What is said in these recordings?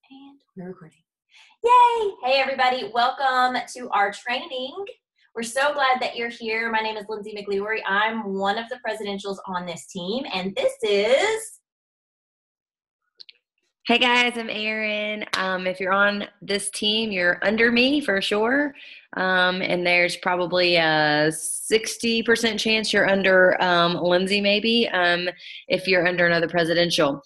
And we're recording. Yay! Hey, everybody. Welcome to our training. We're so glad that you're here. My name is Lindsay McLeory. I'm one of the presidentials on this team, and this is... Hey guys, I'm Erin. If you're on this team, you're under me for sure. And there's probably a 60% chance you're under Lindsay maybe, if you're under another presidential.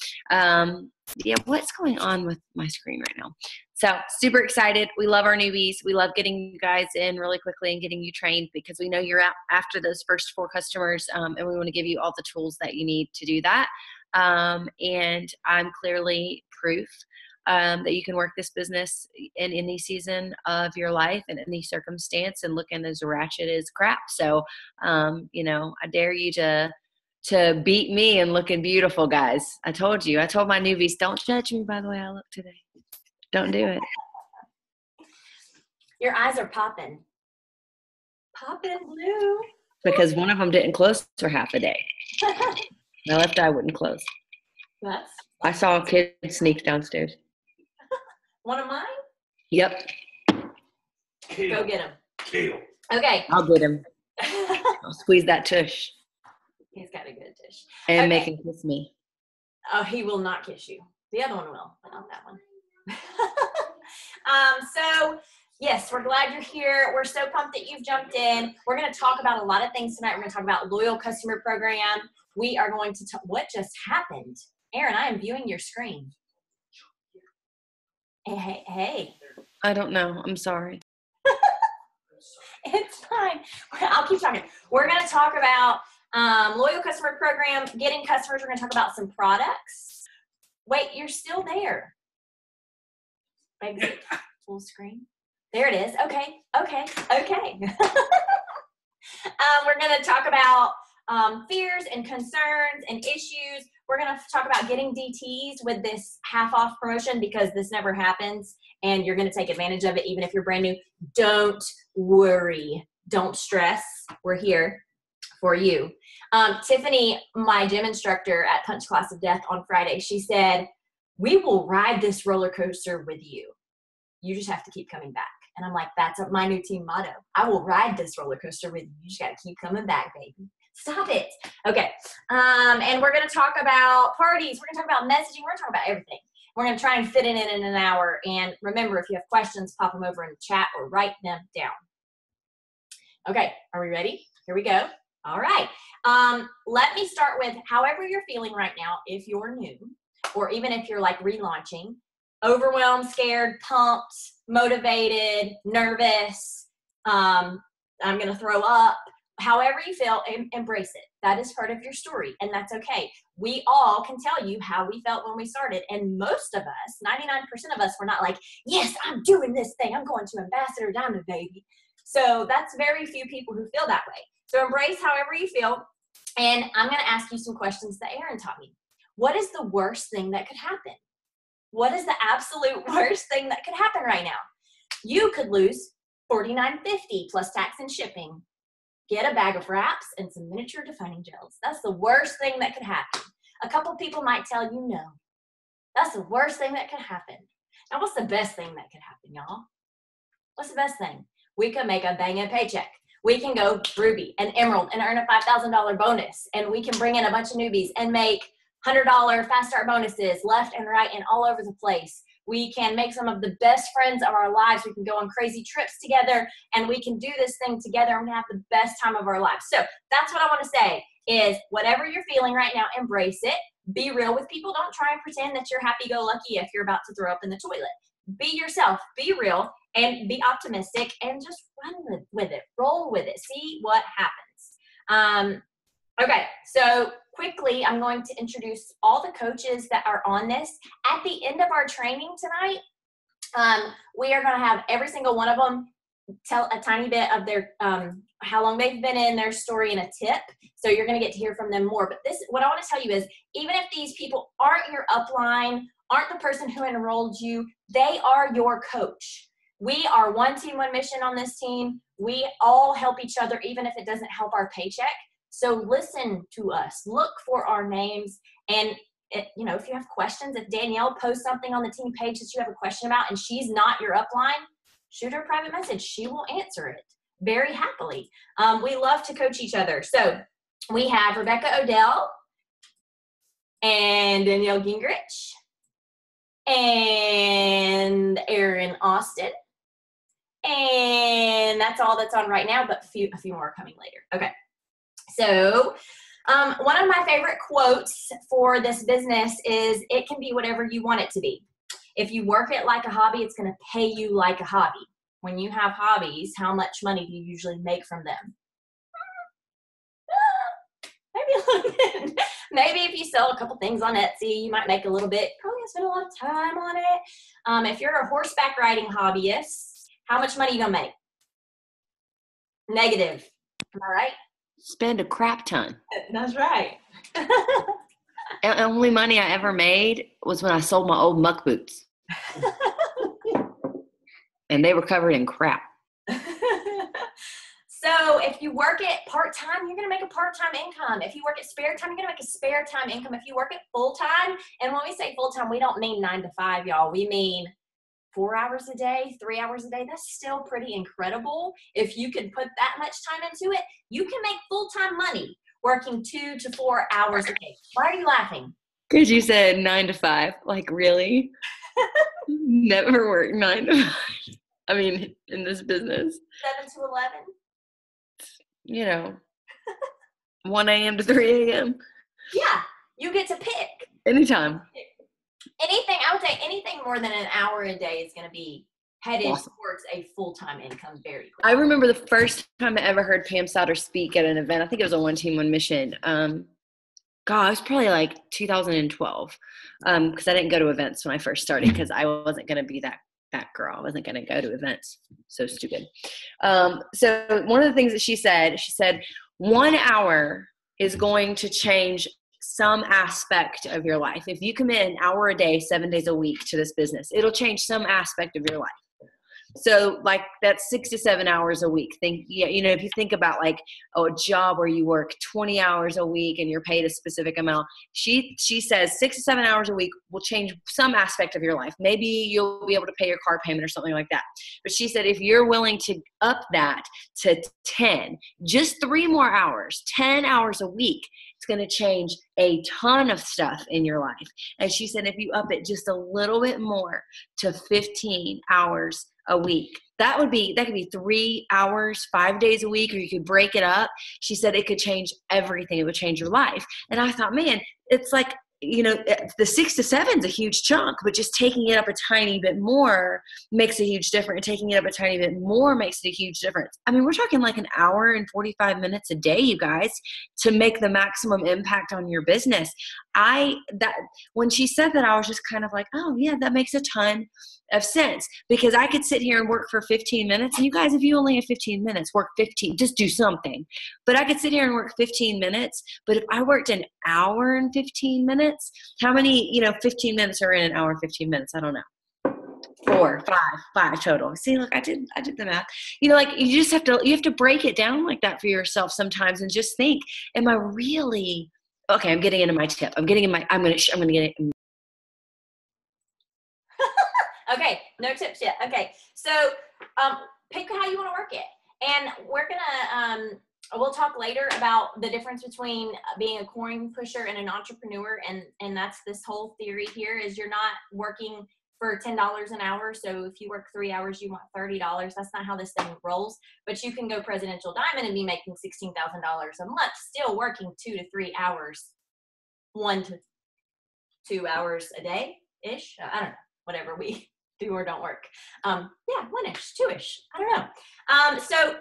Yeah, what's going on with my screen right now? So super excited. We love our newbies. We love getting you guys in really quickly and getting you trained because we know you're out after those first 4 customers, and we want to give you all the tools that you need to do that. And I'm clearly proof that you can work this business in any season of your life and any circumstance and looking as ratchet as crap. So, I dare you to beat me and looking beautiful, guys. I told my newbies, don't judge me by the way I look today. Don't do it. Your eyes are popping. Popping blue. Because one of them didn't close for half a day. My left eye wouldn't close. I saw a kid sneak downstairs. One of mine? Yep. Go get him. Okay. I'll get him. I'll squeeze that tush. He's got a good tush. And make him kiss me. Oh, he will not kiss you. The other one will, but not that one. So, yes, we're glad you're here. We're so pumped that you've jumped in. We're going to talk about a lot of things tonight. We're going to talk about loyal customer program. We are going to talk. What just happened? Erin, I am viewing your screen. Hey. I don't know. I'm sorry. It's fine. I'll keep talking. We're going to talk about loyal customer program, getting customers. We're going to talk about some products. Wait, you're still there. Exit full screen. There it is. Okay. We're going to talk about fears and concerns and issues. We're going to talk about getting DTs with this half-off promotion because this never happens, and you're going to take advantage of it even if you're brand new. Don't worry. Don't stress. We're here for you. Tiffany, my gym instructor at Punch Class of Death on Friday, she said, we will ride this roller coaster with you. You just have to keep coming back. And I'm like, that's my new team motto. I will ride this roller coaster with you. You just got to keep coming back, baby. Stop it. Okay. And we're going to talk about parties. We're going to talk about messaging. We're going to talk about everything. We're going to try and fit it in an hour. And remember, if you have questions, pop them over in the chat or write them down. Okay. Are we ready? Here we go. All right. Let me start with however you're feeling right now. If you're new or even if you're like relaunching, overwhelmed, scared, pumped, motivated, nervous, I'm going to throw up. However you feel, embrace it. That is part of your story, and that's okay. We all can tell you how we felt when we started, and most of us, 99% of us, were not like, yes, I'm doing this thing. I'm going to Ambassador Diamond, baby. So that's very few people who feel that way. So embrace however you feel, and I'm going to ask you some questions that Erin taught me. What is the worst thing that could happen? What is the absolute worst thing that could happen right now? You could lose $49.50 plus tax and shipping. Get a bag of wraps and some miniature defining gels. That's the worst thing that could happen. A couple people might tell you no. That's the worst thing that could happen. Now, what's the best thing that could happen, y'all? What's the best thing? We could make a banging paycheck. We can go Ruby and Emerald and earn a $5,000 bonus. And we can bring in a bunch of newbies and make $100 fast start bonuses left and right and all over the place. We can make some of the best friends of our lives. We can go on crazy trips together, and we can do this thing together and have the best time of our lives. So that's what I want to say is whatever you're feeling right now, embrace it. Be real with people. Don't try and pretend that you're happy-go-lucky if you're about to throw up in the toilet. Be yourself. Be real and be optimistic and just run with it. Roll with it. See what happens. Okay, so quickly, I'm going to introduce all the coaches that are on this. At the end of our training tonight, we are going to have every single one of them tell a tiny bit of their how long they've been in, their story, and a tip. So you're going to get to hear from them more. But what I want to tell you is, even if these people aren't your upline, aren't the person who enrolled you, they are your coach. We are one team, one mission on this team. We all help each other, even if it doesn't help our paycheck. So listen to us, look for our names, and if you have questions, if Danielle posts something on the team page that you have a question about and she's not your upline, shoot her a private message. She will answer it very happily. We love to coach each other. So we have Rebecca Odell and Danielle Gingrich and Erin Austin. And that's all that's on right now, but a few more are coming later. Okay. So one of my favorite quotes for this business is, it can be whatever you want it to be. If you work it like a hobby, it's going to pay you like a hobby. When you have hobbies, how much money do you usually make from them? Maybe a little bit. Maybe if you sell a couple things on Etsy, you might make a little bit. Probably spend a lot of time on it. If you're a horseback riding hobbyist, how much money are you going to make? Negative. Am I right? Spend a crap ton. That's right. The only money I ever made was when I sold my old muck boots. And they were covered in crap. So if you work it part-time, you're going to make a part-time income. If you work it spare time, you're going to make a spare time income. If you work it full-time, and when we say full-time, we don't mean 9 to 5, y'all. We mean 4 hours a day, 3 hours a day. That's still pretty incredible. If you can put that much time into it, you can make full-time money working 2 to 4 hours a day. Why are you laughing? Because you said 9 to 5. Like, really? Never worked 9 to 5. I mean, in this business. 7 to 11? 1 a.m. to 3 a.m. Yeah, you get to pick. Anytime. I would say anything more than an hour a day is going to be headed towards a full-time income very quickly. I remember the first time I ever heard Pam Sauter speak at an event. I think it was a One Team, One Mission. It was probably like 2012 because I didn't go to events when I first started because I wasn't going to be that girl. I wasn't going to go to events. So stupid. So one of the things that she said 1 hour is going to change some aspect of your life. If you commit an hour a day, 7 days a week to this business, it'll change some aspect of your life. So like that's 6 to 7 hours a week. If you think about like a job where you work 20 hours a week and you're paid a specific amount, she says 6 to 7 hours a week will change some aspect of your life. Maybe you'll be able to pay your car payment or something like that. But she said, if you're willing to up that to 10, just 3 more hours, 10 hours a week, it's going to change a ton of stuff in your life. And she said, if you up it just a little bit more to 15 hours a week, that could be 3 hours, 5 days a week, or you could break it up. She said it could change everything. It would change your life. And I thought, man, it's like, the 6 to 7 is a huge chunk, but just taking it up a tiny bit more makes a huge difference. Taking it up a tiny bit more makes it a huge difference. I mean, we're talking like an hour and 45 minutes a day, you guys, to make the maximum impact on your business. When she said that, I was just kind of like, oh yeah, that makes a ton of sense, because I could sit here and work for 15 minutes. And you guys, if you only have 15 minutes, work 15, just do something. But I could sit here and work 15 minutes. But if I worked an hour and 15 minutes, how many, 15 minutes are in an hour and 15 minutes? I don't know. 4, 5 total. See, look, I did the math. You have to break it down like that for yourself sometimes and just think, am I really, okay, I'm getting into my tip. I'm going to get it. Okay, no tips yet. Okay, so pick how you want to work it. And we're going to, we'll talk later about the difference between being a coin pusher and an entrepreneur. And that's this whole theory here is you're not working for $10 an hour. So if you work 3 hours, you want $30. That's not how this thing rolls. But you can go Presidential Diamond and be making $16,000 a month, still working 2 to 3 hours, 1 to 2 hours a day-ish. I don't know, whatever we do or don't work. 1-ish, 2-ish. I don't know. So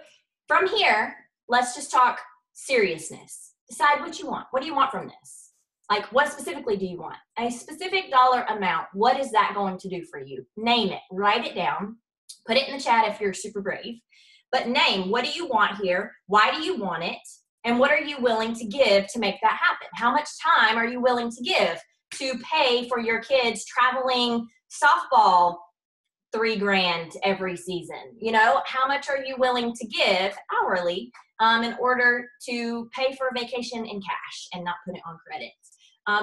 from here, let's just talk seriousness. Decide what you want. What do you want from this? Like, what specifically do you want? A specific dollar amount. What is that going to do for you? Name it. Write it down. Put it in the chat if you're super brave. But name, what do you want here? Why do you want it? And what are you willing to give to make that happen? How much time are you willing to give to pay for your kids traveling softball $3,000 every season? How much are you willing to give hourly in order to pay for a vacation in cash and not put it on credit?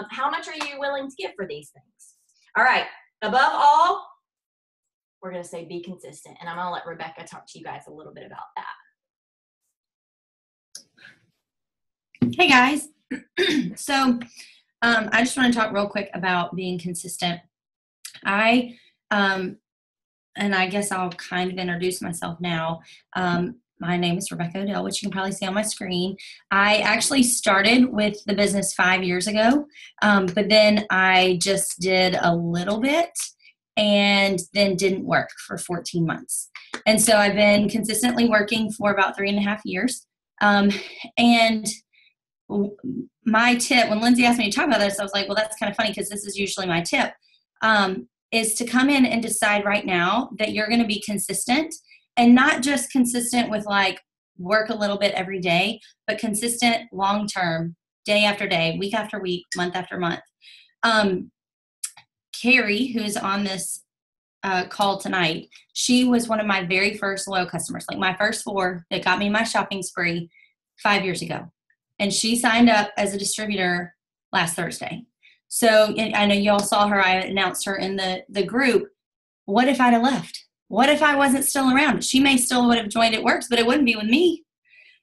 How much are you willing to give for these things? All right. Above all, we're going to say be consistent. And I'm going to let Rebecca talk to you guys a little bit about that. Hey guys. So I just want to talk real quick about being consistent. And I guess I'll kind of introduce myself now. My name is Rebecca Odell, which you can probably see on my screen. I actually started with the business 5 years ago, but then I just did a little bit and then didn't work for 14 months. And so I've been consistently working for about 3.5 years. And my tip, when Lindsay asked me to talk about this, I was like, well, that's kind of funny because this is usually my tip, is to come in and decide right now that you're going to be consistent, and not just consistent with like work a little bit every day, but consistent long-term, day after day, week after week, month after month. Carrie, who's on this call tonight, she was one of my very first loyal customers, like my first 4 that got me my shopping spree 5 years ago. And she signed up as a distributor last Thursday. So I know you all saw her. I announced her in the group. What if I'd have left? What if I wasn't still around? She may still would have joined It Works, but it wouldn't be with me.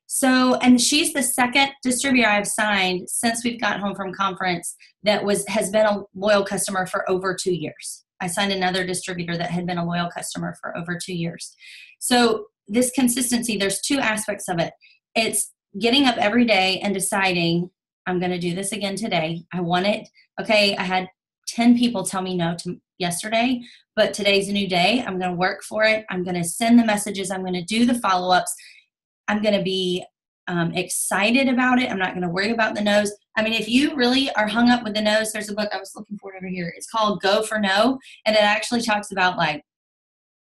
So, and she's the second distributor I've signed since we've gotten home from conference that has been a loyal customer for over 2 years. I signed another distributor that had been a loyal customer for over 2 years. So this consistency, there's 2 aspects of it. It's getting up every day and deciding, I'm going to do this again today. I want it. Okay, I had 10 people tell me no to yesterday, but today's a new day. I'm going to work for it. I'm going to send the messages. I'm going to do the follow-ups. I'm going to be excited about it. I'm not going to worry about the no's. I mean, if you really are hung up with the no's, there's a book I was looking for over here. It's called Go for No, and it actually talks about like,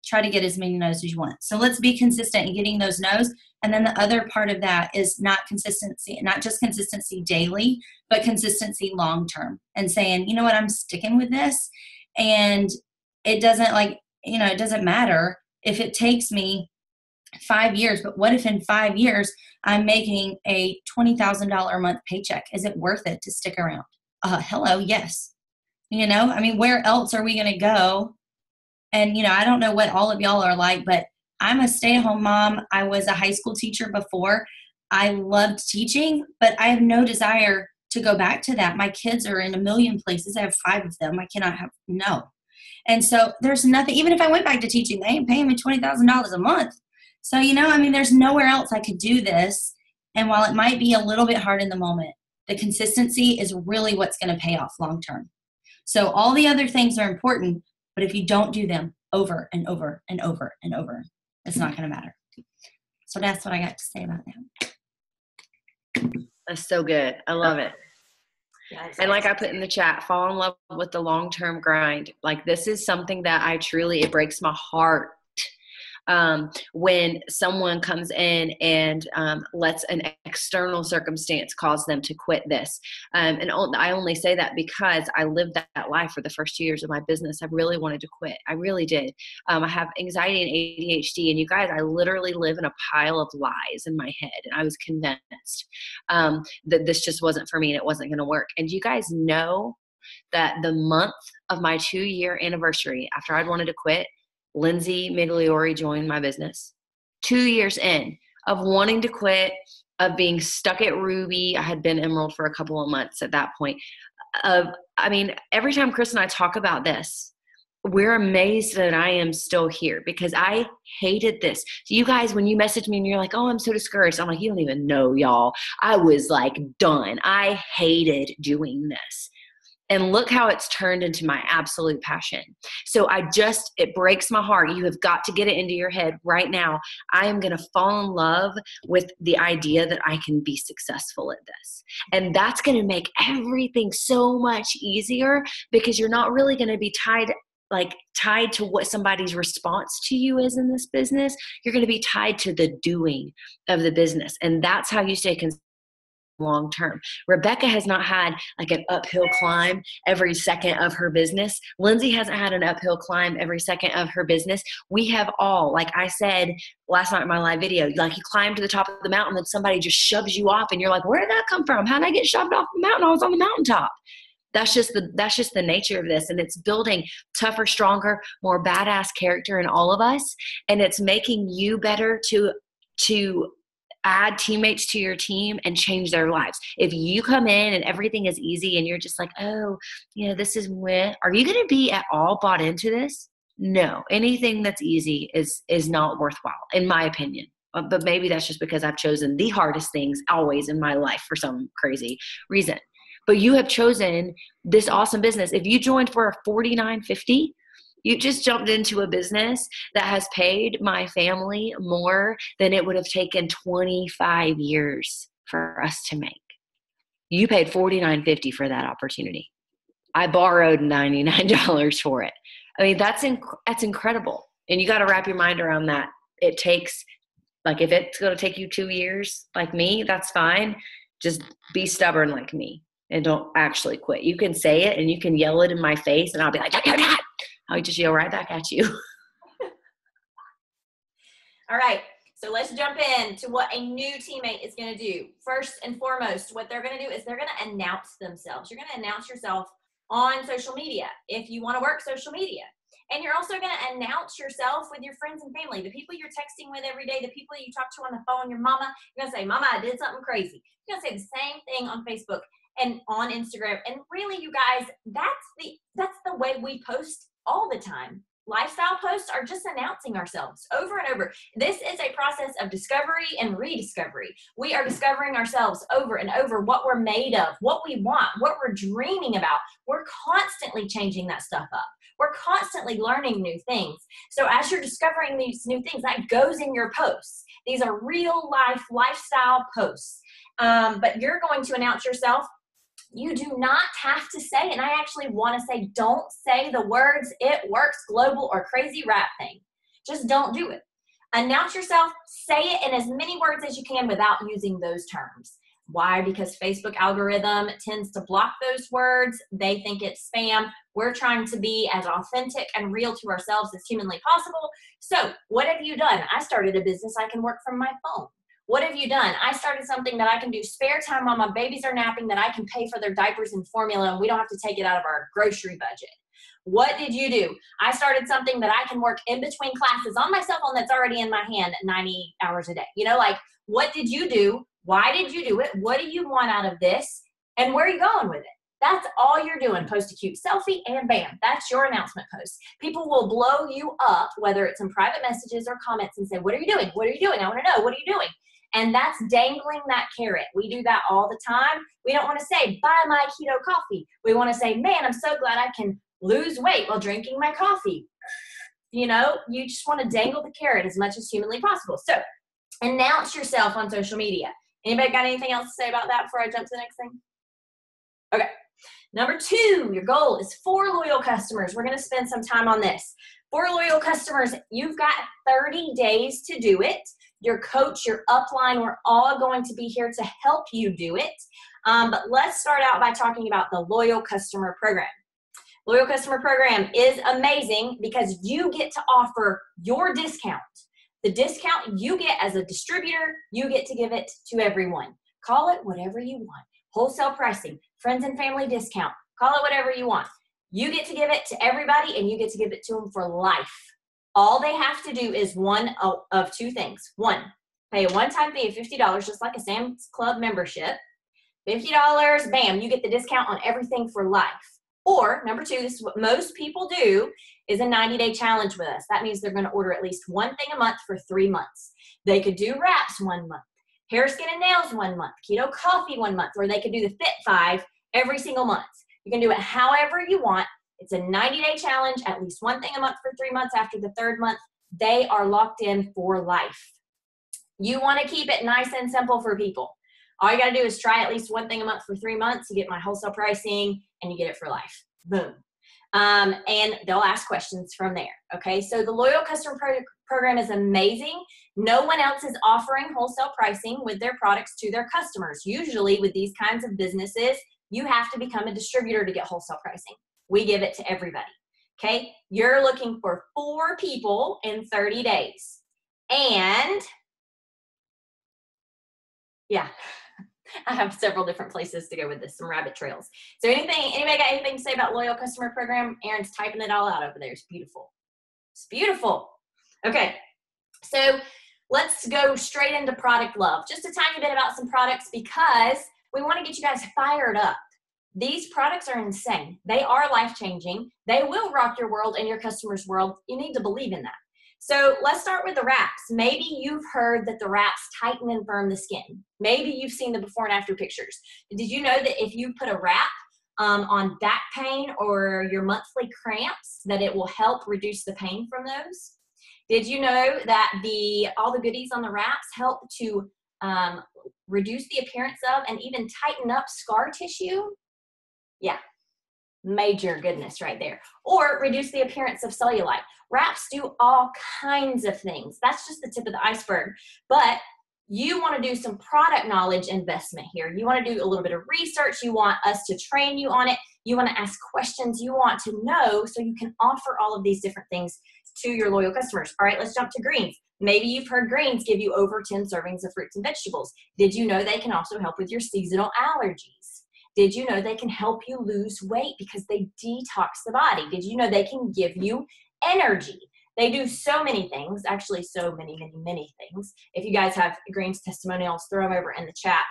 try to get as many no's as you want. So let's be consistent in getting those no's. And then the other part of that is not just consistency daily, but consistency long-term, and saying, you know what, I'm sticking with this. And it doesn't it doesn't matter if it takes me 5 years, but what if in 5 years I'm making a $20,000 a month paycheck? Is it worth it to stick around? Hello. Yes. I mean, where else are we going to go? And, I don't know what all of y'all are like, but I'm a stay-at-home mom. I was a high school teacher before. I loved teaching, but I have no desire to go back to that. My kids are in a million places. I have 5 of them. I cannot have, no. And so there's nothing, even if I went back to teaching, they ain't paying me $20,000 a month. So, there's nowhere else I could do this. And while it might be a little bit hard in the moment, the consistency is really what's going to pay off long-term. So all the other things are important, but if you don't do them over and over and over and over, it's not going to matter. So that's what I got to say about that. That's so good. I love it. Yes. And like I put in the chat, fall in love with the long-term grind. Like this is something that it breaks my heart when someone comes in and lets an external circumstance cause them to quit this. And I only say that because I lived that life for the first 2 years of my business. I really wanted to quit. I really did. I have anxiety and ADHD, and you guys, I literally live in a pile of lies in my head. And I was convinced that this just wasn't for me and it wasn't going to work. And you guys know that the month of my 2-year anniversary after I'd wanted to quit, Lindsay Migliori joined my business. 2 years in of wanting to quit, of being stuck at Ruby. I had been Emerald for a couple of months at that point. Every time Chris and I talk about this, we're amazed that I am still here because I hated this. So you guys, when you message me and you're like, oh, I'm so discouraged. I'm like, you don't even know, y'all. I was like done. I hated doing this. And look how it's turned into my absolute passion. So it breaks my heart. You have got to get it into your head right now. I am going to fall in love with the idea that I can be successful at this. And that's going to make everything so much easier because you're not really going to be tied to what somebody's response to you is in this business. You're going to be tied to the doing of the business. And that's how you stay consistent long term. Rebecca has not had like an uphill climb every second of her business. Lindsay hasn't had an uphill climb every second of her business. We have all, like I said last night in my live video, like you climb to the top of the mountain, then somebody just shoves you off and you're like, where did that come from? How did I get shoved off the mountain? I was on the mountaintop. That's just the nature of this. And it's building tougher, stronger, more badass character in all of us. And it's making you better to add teammates to your team and change their lives. If you come in and everything is easy and you're just like, oh, this is when, are you going to be at all bought into this? No, anything that's easy is not worthwhile, in my opinion. But maybe that's just because I've chosen the hardest things always in my life for some crazy reason. But you have chosen this awesome business. If you joined for a $49.50, you just jumped into a business that has paid my family more than it would have taken 25 years for us to make. You paid $49.50 for that opportunity. I borrowed $99 for it. I mean, that's incredible. And you got to wrap your mind around that. It takes, like, if it's going to take you 2 years like me, that's fine. Just be stubborn like me and don't actually quit. You can say it and you can yell it in my face and I'll be like, "Dad." I'll just yell right back at you. All right. So let's jump into what a new teammate is going to do. First and foremost, what they're going to do is they're going to announce themselves. You're going to announce yourself on social media if you want to work social media. And you're also going to announce yourself with your friends and family, the people you're texting with every day, the people you talk to on the phone, your mama. You're going to say, Mama, I did something crazy. You're going to say the same thing on Facebook and on Instagram. And really, you guys, that's the way we post all the time. Lifestyle posts are just announcing ourselves over and over. This is a process of discovery and rediscovery. We are discovering ourselves over and over, what we're made of, what we want, what we're dreaming about. We're constantly changing that stuff up. We're constantly learning new things. So as you're discovering these new things, that goes in your posts. These are real life lifestyle posts. But you're going to announce yourself. You do not have to say, and I actually want to say, don't say the words "it works," global, or crazy rap thing. Just don't do it. Announce yourself, say it in as many words as you can without using those terms. Why? Because Facebook algorithm tends to block those words. They think it's spam. We're trying to be as authentic and real to ourselves as humanly possible. So what have you done? I started a business I can work from my phone. What have you done? I started something that I can do spare time while my babies are napping, that I can pay for their diapers and formula, and we don't have to take it out of our grocery budget. What did you do? I started something that I can work in between classes on my cell phone that's already in my hand 90 hours a day. What did you do? Why did you do it? What do you want out of this? And where are you going with it? That's all you're doing. Post a cute selfie and bam, that's your announcement post. People will blow you up, whether it's in private messages or comments, and say, what are you doing? What are you doing? I want to know, what are you doing? And that's dangling that carrot. We do that all the time. We don't want to say, buy my keto coffee. We want to say, man, I'm so glad I can lose weight while drinking my coffee. You just want to dangle the carrot as much as humanly possible. So announce yourself on social media. Anybody got anything else to say about that before I jump to the next thing? Okay. Number 2, your goal is 4 loyal customers. We're going to spend some time on this. 4 loyal customers, you've got 30 days to do it. Your coach, your upline, we're all going to be here to help you do it. But let's start out by talking about the Loyal Customer Program. Loyal Customer Program is amazing because you get to offer your discount. The discount you get as a distributor, you get to give it to everyone. Call it whatever you want. Wholesale pricing, friends and family discount, call it whatever you want. You get to give it to everybody and you get to give it to them for life. All they have to do is one of 2 things. 1, pay a one-time fee of $50, just like a Sam's Club membership. $50, bam, you get the discount on everything for life. Or, number 2, this is what most people do, is a 90-day challenge with us. That means they're going to order at least one thing a month for 3 months. They could do wraps 1 month, hair, skin, and nails 1 month, keto coffee 1 month, or they could do the Fit 5 every single month. You can do it however you want. It's a 90-day challenge, at least one thing a month for 3 months. After the 3rd month, they are locked in for life. You want to keep it nice and simple for people. All you got to do is try at least one thing a month for 3 months. You get my wholesale pricing, and you get it for life. Boom. And they'll ask questions from there. Okay, so the Loyal Customer Program is amazing. No one else is offering wholesale pricing with their products to their customers. Usually with these kinds of businesses, you have to become a distributor to get wholesale pricing. We give it to everybody. Okay, you're looking for 4 people in 30 days. And yeah, I have several different places to go with this, some rabbit trails. So anybody got anything to say about loyal customer program? Erin's typing it all out over there. It's beautiful. It's beautiful. Okay, so let's go straight into product love. Just a tiny bit about some products because we want to get you guys fired up. These products are insane. They are life-changing. They will rock your world and your customers' world. You need to believe in that. So let's start with the wraps. Maybe you've heard that the wraps tighten and firm the skin. Maybe you've seen the before and after pictures. Did you know that if you put a wrap on back pain or your monthly cramps, that it will help reduce the pain from those? Did you know that all the goodies on the wraps help to reduce the appearance of and even tighten up scar tissue? Yeah. Major goodness right there. Or reduce the appearance of cellulite. Wraps do all kinds of things. That's just the tip of the iceberg. But you want to do some product knowledge investment here. You want to do a little bit of research. You want us to train you on it. You want to ask questions. You want to know so you can offer all of these different things to your loyal customers. All right, let's jump to greens. Maybe you've heard greens give you over 10 servings of fruits and vegetables. Did you know they can also help with your seasonal allergies? Did you know they can help you lose weight because they detox the body? Did you know they can give you energy? They do so many things, actually so many things. If you guys have greens testimonials, throw them over in the chat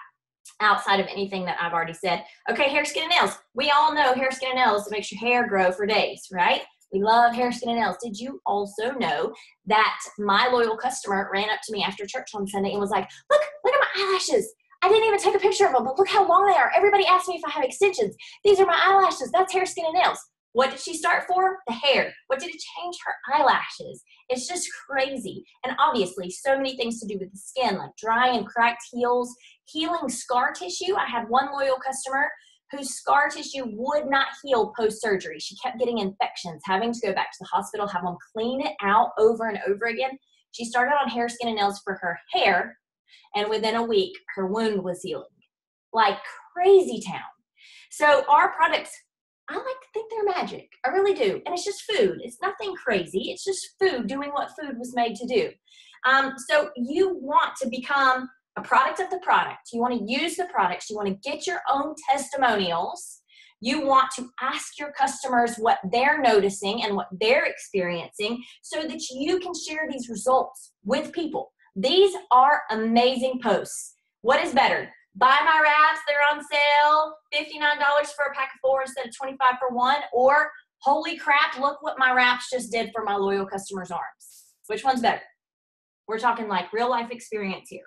outside of anything that I've already said. Okay, hair, skin, and nails. We all know hair, skin, and nails makes your hair grow for days, right? We love hair, skin, and nails. Did you also know that my loyal customer ran up to me after church on Sunday and was like, look at my eyelashes. I didn't even take a picture of them, but look how long they are. Everybody asked me if I have extensions. These are my eyelashes. That's hair, skin, and nails. What did she start for? The hair. What did it change? Her eyelashes. It's just crazy. And obviously, so many things to do with the skin, like dry and cracked heels, healing scar tissue. I had one loyal customer whose scar tissue would not heal post-surgery. She kept getting infections, having to go back to the hospital, have them clean it out over and over again. She started on hair, skin, and nails for her hair, and within a week, her wound was healing. Like crazy town. So our products, I like to think they're magic. I really do. And it's just food. It's nothing crazy. It's just food doing what food was made to do. So you want to become a product of the product. You want to use the products. You want to get your own testimonials. You want to ask your customers what they're noticing and what they're experiencing so that you can share these results with people. These are amazing posts. What is better? Buy my wraps, they're on sale, $59 for a pack of 4 instead of $25 for one, or holy crap, look what my wraps just did for my loyal customers' arms. Which one's better? We're talking like real life experience here.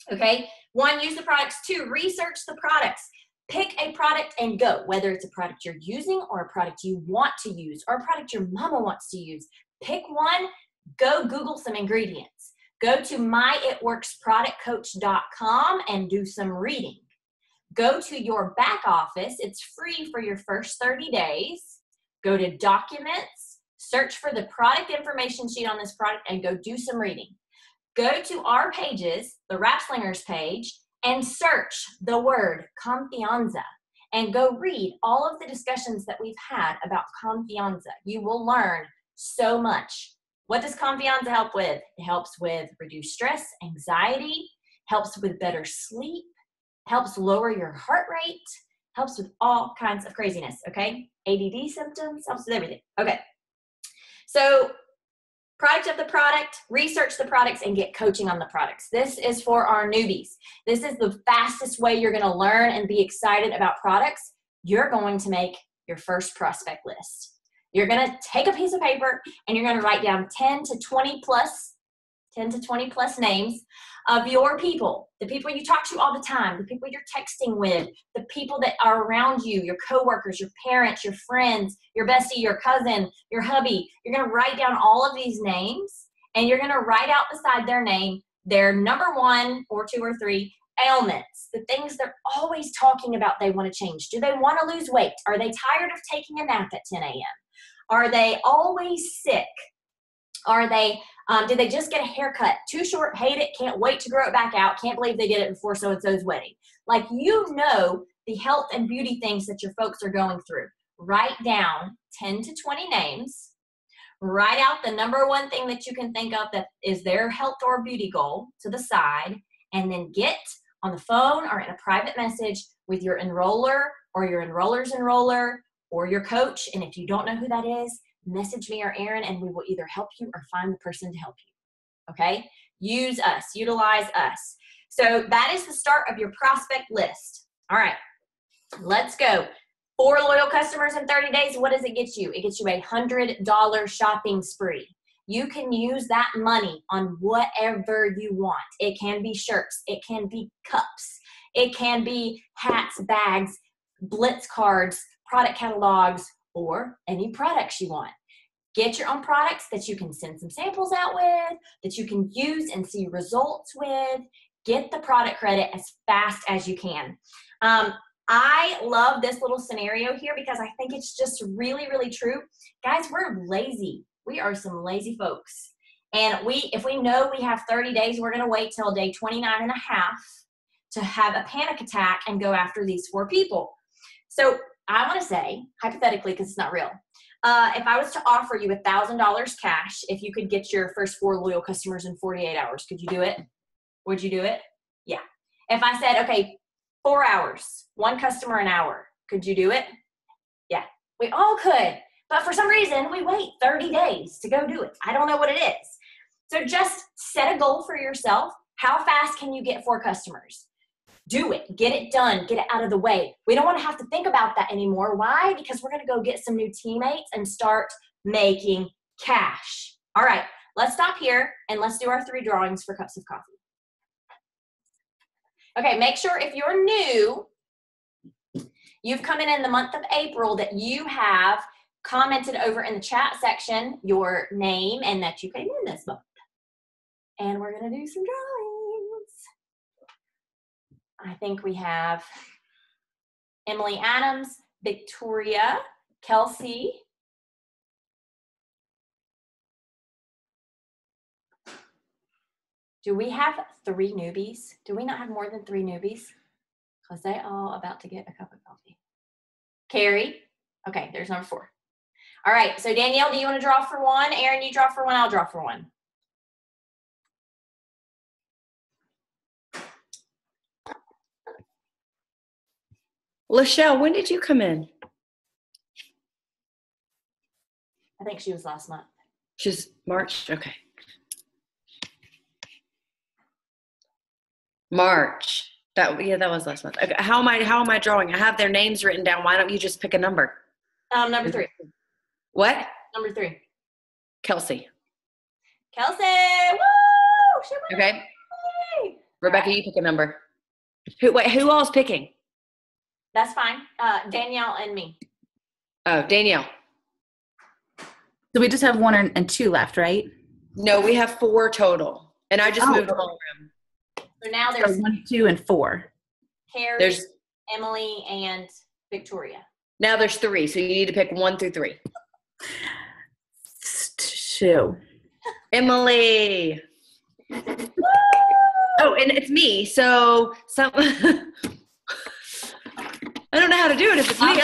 Okay, 1, use the products. 2, research the products. Pick a product and go, whether it's a product you're using or a product you want to use or a product your mama wants to use. Pick one, go Google some ingredients. Go to myitworksproductcoach.com and do some reading. Go to your back office. It's free for your first 30 days. Go to documents, search for the product information sheet on this product, and go do some reading. Go to our pages, the Wrap Slingers page, and search the word confianza and go read all of the discussions that we've had about confianza. You will learn so much. What does confianza help with? It helps with reduced stress, anxiety, helps with better sleep, helps lower your heart rate, helps with all kinds of craziness, okay? ADD symptoms, helps with everything. Okay, so product of the product, research the products, and get coaching on the products. This is for our newbies. This is the fastest way you're gonna learn and be excited about products. You're going to make your first prospect list. You're gonna take a piece of paper and you're gonna write down 10 to 20 plus names of your people, the people you talk to all the time, the people you're texting with, the people that are around you, your coworkers, your parents, your friends, your bestie, your cousin, your hubby. You're gonna write down all of these names and you're gonna write out beside their name their number 1 or 2 or 3 ailments, the things they're always talking about they wanna change. Do they wanna lose weight? Are they tired of taking a nap at 10 a.m.? Are they always sick? Are they, did they just get a haircut? Too short, hate it, can't wait to grow it back out, can't believe they did it before so-and-so's wedding. Like, you know the health and beauty things that your folks are going through. Write down 10 to 20 names. Write out the number 1 thing that you can think of that is their health or beauty goal to the side, and then get on the phone or in a private message with your enroller or your enroller's enroller or your coach. And if you don't know who that is, message me or Erin, and we will either help you or find the person to help you. Okay? Use us. Utilize us. So that is the start of your prospect list. All right. Let's go. 4 loyal customers in 30 days. What does it get you? It gets you a $100 shopping spree. You can use that money on whatever you want. It can be shirts. It can be cups. It can be hats, bags, blitz cards, product catalogs, or any products you want. Get your own products that you can send some samples out with, that you can use and see results with. Get the product credit as fast as you can. I love this little scenario here because I think it's just really, really true. Guys, we're lazy. We are some lazy folks. And if we know we have 30 days, we're going to wait till day 29 and a half to have a panic attack and go after these 4 people. So I want to say, hypothetically, because it's not real, if I was to offer you $1,000 cash, if you could get your first 4 loyal customers in 48 hours, could you do it? Would you do it? Yeah. If I said, okay, 4 hours, 1 customer an hour, could you do it? Yeah, we all could. But for some reason, we wait 30 days to go do it. I don't know what it is. So just set a goal for yourself. How fast can you get 4 customers? Do it. Get it done. Get it out of the way. We don't want to have to think about that anymore. Why? Because we're going to go get some new teammates and start making cash. All right, let's stop here and let's do our 3 drawings for cups of coffee. Okay, make sure if you're new, you've come in the month of April, that you have commented over in the chat section your name and that you came in this month. And we're going to do some drawings. I think we have Emily Adams, Victoria, Kelsey. Do we have 3 newbies? Do we not have more than 3 newbies? Because they all about to get a cup of coffee. Carrie. Okay, there's number 4. All right, so Danielle, do you want to draw for 1? Erin, you draw for 1. I'll draw for 1. Lachelle, when did you come in? I think she was last month. She's March? Okay. March. That was last month. Okay. How am I drawing? I have their names written down. Why don't you just pick a number? Number 3. What? Number 3. Kelsey. Kelsey! Woo! She went Okay. away. Rebecca, you pick a number. Who all's picking? That's fine. Danielle and me. Oh, Danielle. So we just have 1 and 2 left, right? No, we have 4 total. And I just moved them all around. So now there's So 1, 2, and 4. Carrie, Emily, and Victoria. Now there's 3, so you need to pick 1 through 3. 2. Emily. Oh, and it's me. So I don't know how to do it if it's me.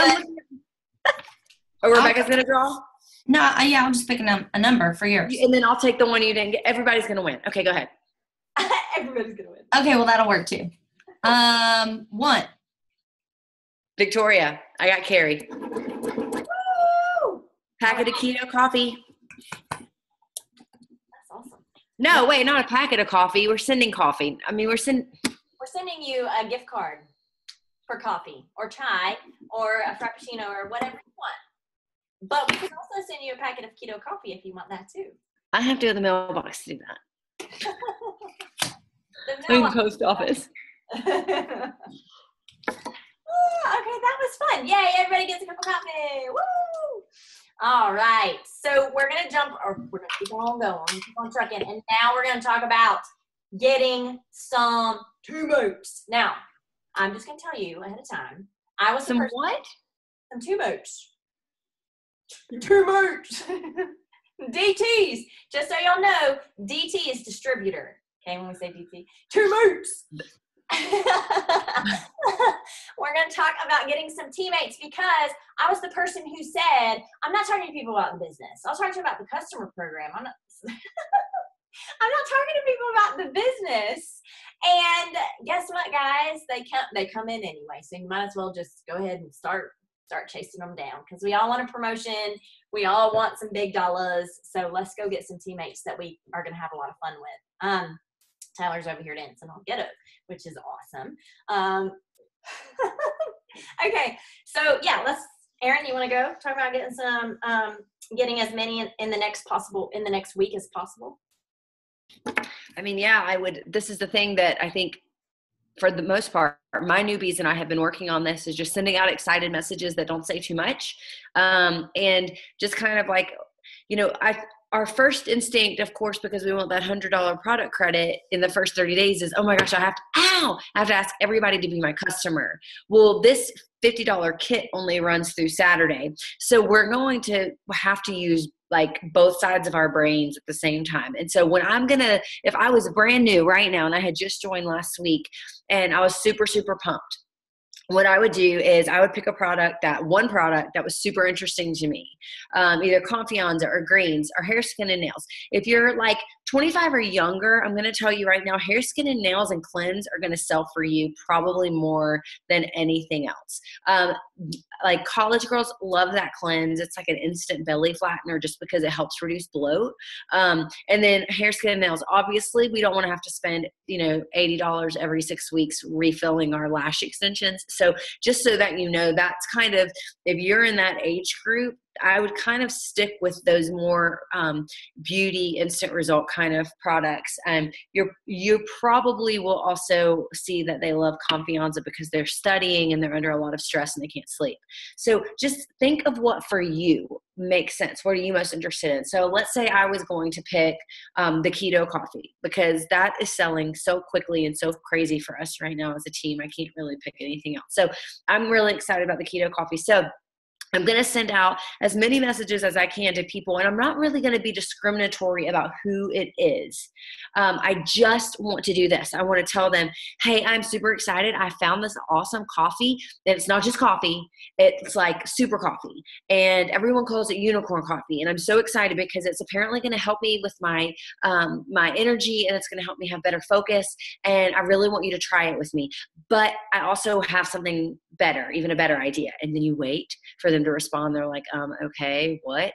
Rebecca's going to draw? No, yeah, I'll just pick a number for yours. And then I'll take the one you didn't get. Everybody's going to win. Okay, go ahead. Everybody's going to win. Okay, well, that'll work too. 1. Victoria. I got Carrie. Woo! Packet of keto coffee. That's awesome. No, wait, not a packet of coffee. We're sending coffee. I mean, we're sending you a gift card for coffee or chai or a frappuccino or whatever you want. But we can also send you a packet of keto coffee if you want that too. I have to go to the mailbox to do that. The In the post office. Okay, that was fun. Yay, everybody gets a cup of coffee. Woo! All right, so we're going to keep on going, keep on trucking, and now we're going to talk about getting some teammates. Now, I'm just going to tell you ahead of time. I was Some what? Some teammates. Teammates. DTs. Just so y'all know, DT is distributor. Okay, when we say DT. Teammates. We're going to talk about getting some teammates because I was the person who said, I'm not talking to people about the business. I was talking to you about the customer program. I'm not. I'm not talking to people about the business. And guess what, guys? They come in anyway. So you might as well just go ahead and start chasing them down, because we all want a promotion. We all want some big dollars. So let's go get some teammates that we are going to have a lot of fun with. Tyler's over here dancing on Get Up, which is awesome. Okay, so yeah, Erin, you want to go talk about getting some, getting as many in the next week as possible? I mean, yeah, I would. This is the thing that I think, for the most part, my newbies and I have been working on this, is just sending out excited messages that don't say too much. And just kind of like, our first instinct, of course, because we want that $100 product credit in the first 30 days is, oh my gosh, I have to ask everybody to be my customer. Well, this $50 kit only runs through Saturday. So we're going to have to use like both sides of our brains at the same time. And so if I was brand new right now and I had just joined last week and I was super, super pumped, what I would do is I would pick one product that was super interesting to me, either Confianza or greens or hair, skin, and nails. If you're like 25 or younger, I'm going to tell you right now, hair, skin, and nails and cleanse are going to sell for you probably more than anything else. Like college girls love that cleanse. It's like an instant belly flattener just because it helps reduce bloat. And then hair, skin, and nails. Obviously, we don't want to have to spend, $80 every 6 weeks refilling our lash extensions. So just so that that's kind of, if you're in that age group, I would kind of stick with those more beauty, instant result kind of products. You probably will also see that they love Confianza because they're studying and they're under a lot of stress and they can't sleep. So just think of what for you makes sense. What are you most interested in? So let's say I was going to pick the keto coffee, because that is selling so quickly and so crazy for us right now as a team. I can't really pick anything else. So I'm really excited about the keto coffee. So I'm going to send out as many messages as I can to people, and I'm not really going to be discriminatory about who it is. I just want to do this. I want to tell them, hey, I'm super excited. I found this awesome coffee. And it's not just coffee. It's like super coffee. And everyone calls it unicorn coffee. And I'm so excited because it's apparently going to help me with my energy, and it's going to help me have better focus. And I really want you to try it with me. But I also have something better, even a better idea. And then you wait for them to respond. They're like, okay, what?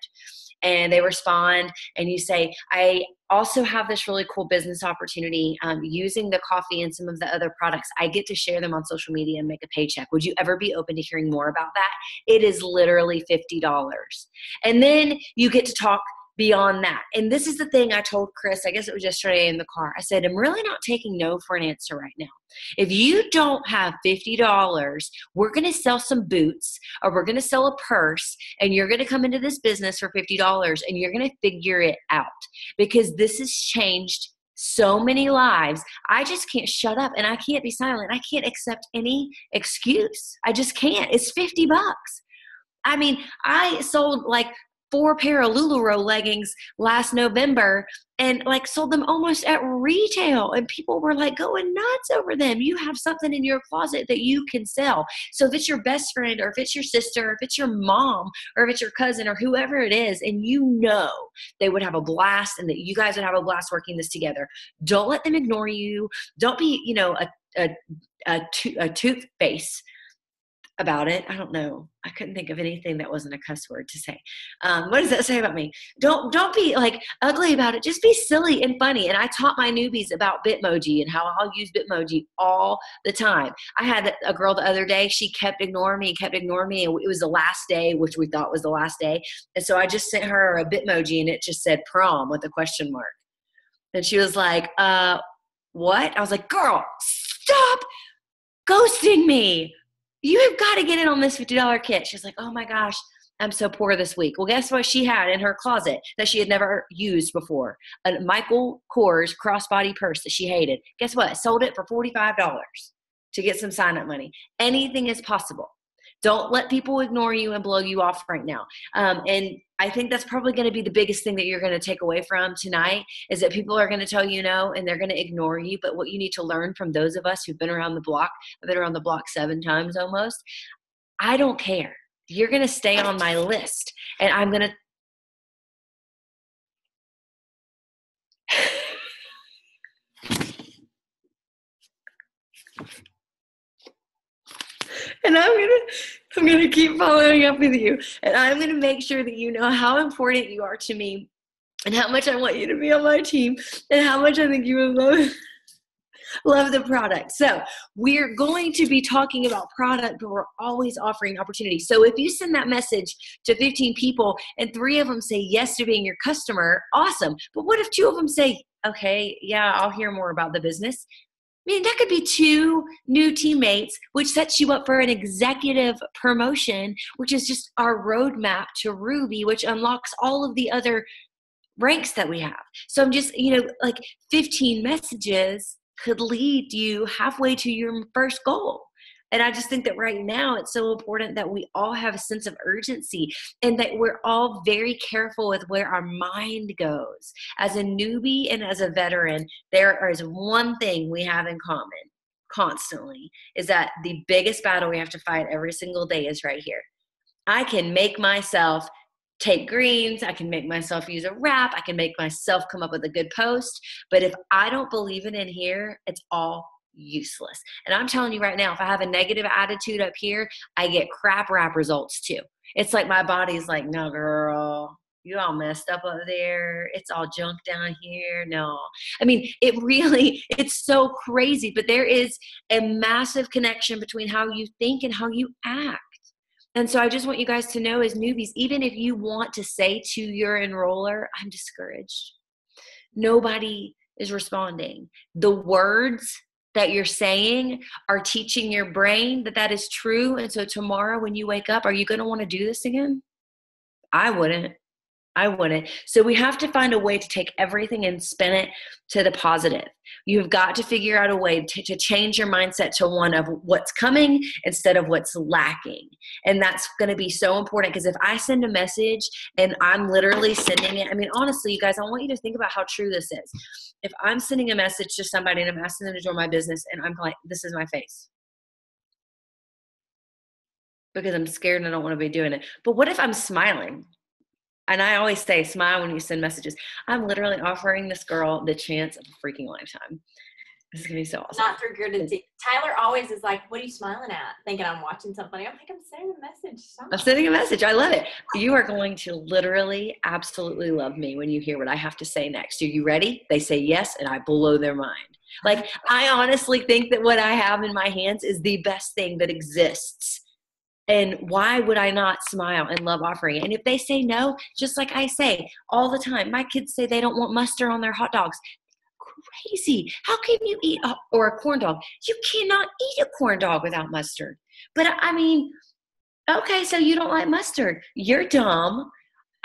And they respond, and you say, I also have this really cool business opportunity using the coffee and some of the other products. I get to share them on social media and make a paycheck. Would you ever be open to hearing more about that? It is literally $50. And then you get to talk beyond that. And this is the thing I told Chris, I guess it was yesterday in the car. I said, I'm really not taking no for an answer right now. If you don't have $50, we're going to sell some boots, or we're going to sell a purse, and you're going to come into this business for $50 and you're going to figure it out, because this has changed so many lives. I just can't shut up and I can't be silent. I can't accept any excuse. I just can't. It's $50. I mean, I sold like 4 pair of LuLaRoe leggings last November and like sold them almost at retail, and people were like going nuts over them. You have something in your closet that you can sell. So if it's your best friend, or if it's your sister, or if it's your mom, or if it's your cousin, or whoever it is, and they would have a blast and that you guys would have a blast working this together. Don't let them ignore you. Don't be, a toothpaste about it. I don't know. I couldn't think of anything that wasn't a cuss word to say. What does that say about me? Don't be like ugly about it. Just be silly and funny. And I taught my newbies about Bitmoji and how I'll use Bitmoji all the time. I had a girl the other day. She kept ignoring me. And it was the last day, which we thought was the last day. And so I just sent her a Bitmoji, and it just said prom with a question mark. And she was like, what? I was like, girl, stop ghosting me. You have got to get in on this $50 kit. She's like, oh my gosh, I'm so poor this week. Well, guess what she had in her closet that she had never used before? A Michael Kors crossbody purse that she hated. Guess what? Sold it for $45 to get some sign-up money. Anything is possible. Don't let people ignore you and blow you off right now. And I think that's probably going to be the biggest thing that you're going to take away from tonight, is that people are going to tell you no, and they're going to ignore you. But what you need to learn from those of us who've been around the block, I've been around the block 7 times almost, I don't care. You're going to stay on my list, and I'm going to And I'm gonna keep following up with you. And I'm gonna make sure that you know how important you are to me and how much I want you to be on my team and how much I think you would love the product. So we're going to be talking about product, but we're always offering opportunity. So if you send that message to 15 people and 3 of them say yes to being your customer, awesome. But what if 2 of them say, okay, yeah, I'll hear more about the business? I mean, that could be 2 new teammates, which sets you up for an executive promotion, which is just our roadmap to Ruby, which unlocks all of the other ranks that we have. So I'm just, 15 messages could lead you halfway to your first goal. And I just think that right now it's so important that we all have a sense of urgency and that we're all very careful with where our mind goes. As a newbie and as a veteran, there is one thing we have in common constantly, is that the biggest battle we have to fight every single day is right here. I can make myself take greens, I can make myself use a wrap, I can make myself come up with a good post, but if I don't believe it in here, it's all useless. And I'm telling you right now, if I have a negative attitude up here, I get crap rap results too. It's like my body's like, no girl, you all messed up there. It's all junk down here. No. I mean, it's so crazy, but there is a massive connection between how you think and how you act. And so I just want you guys to know as newbies, even if you want to say to your enroller, I'm discouraged, nobody is responding. The words that you're saying are teaching your brain that is true. And so tomorrow when you wake up, are you going to want to do this again? I wouldn't. So we have to find a way to take everything and spin it to the positive. You've got to figure out a way to change your mindset to one of what's coming instead of what's lacking. And that's going to be so important, because if I send a message and I'm literally sending it, I mean, honestly, you guys, I want you to think about how true this is. If I'm sending a message to somebody and I'm asking them to join my business and I'm like, this is my face, because I'm scared and I don't want to be doing it. But what if I'm smiling? And I always say, smile when you send messages. I'm literally offering this girl the chance of a freaking lifetime. This is going to be so awesome. Not through gratitude. Tyler always is like, what are you smiling at? Thinking I'm watching something. I'm like, I'm sending a message. I'm sending a message. I love it. You are going to literally absolutely love me when you hear what I have to say next. Are you ready? They say yes, and I blow their mind. Like, I honestly think that what I have in my hands is the best thing that exists. And why would I not smile and love offering it? And if they say no, just like I say all the time, my kids say they don't want mustard on their hot dogs. Crazy. How can you eat or a corn dog? You cannot eat a corn dog without mustard. But I mean, okay, so you don't like mustard. You're dumb.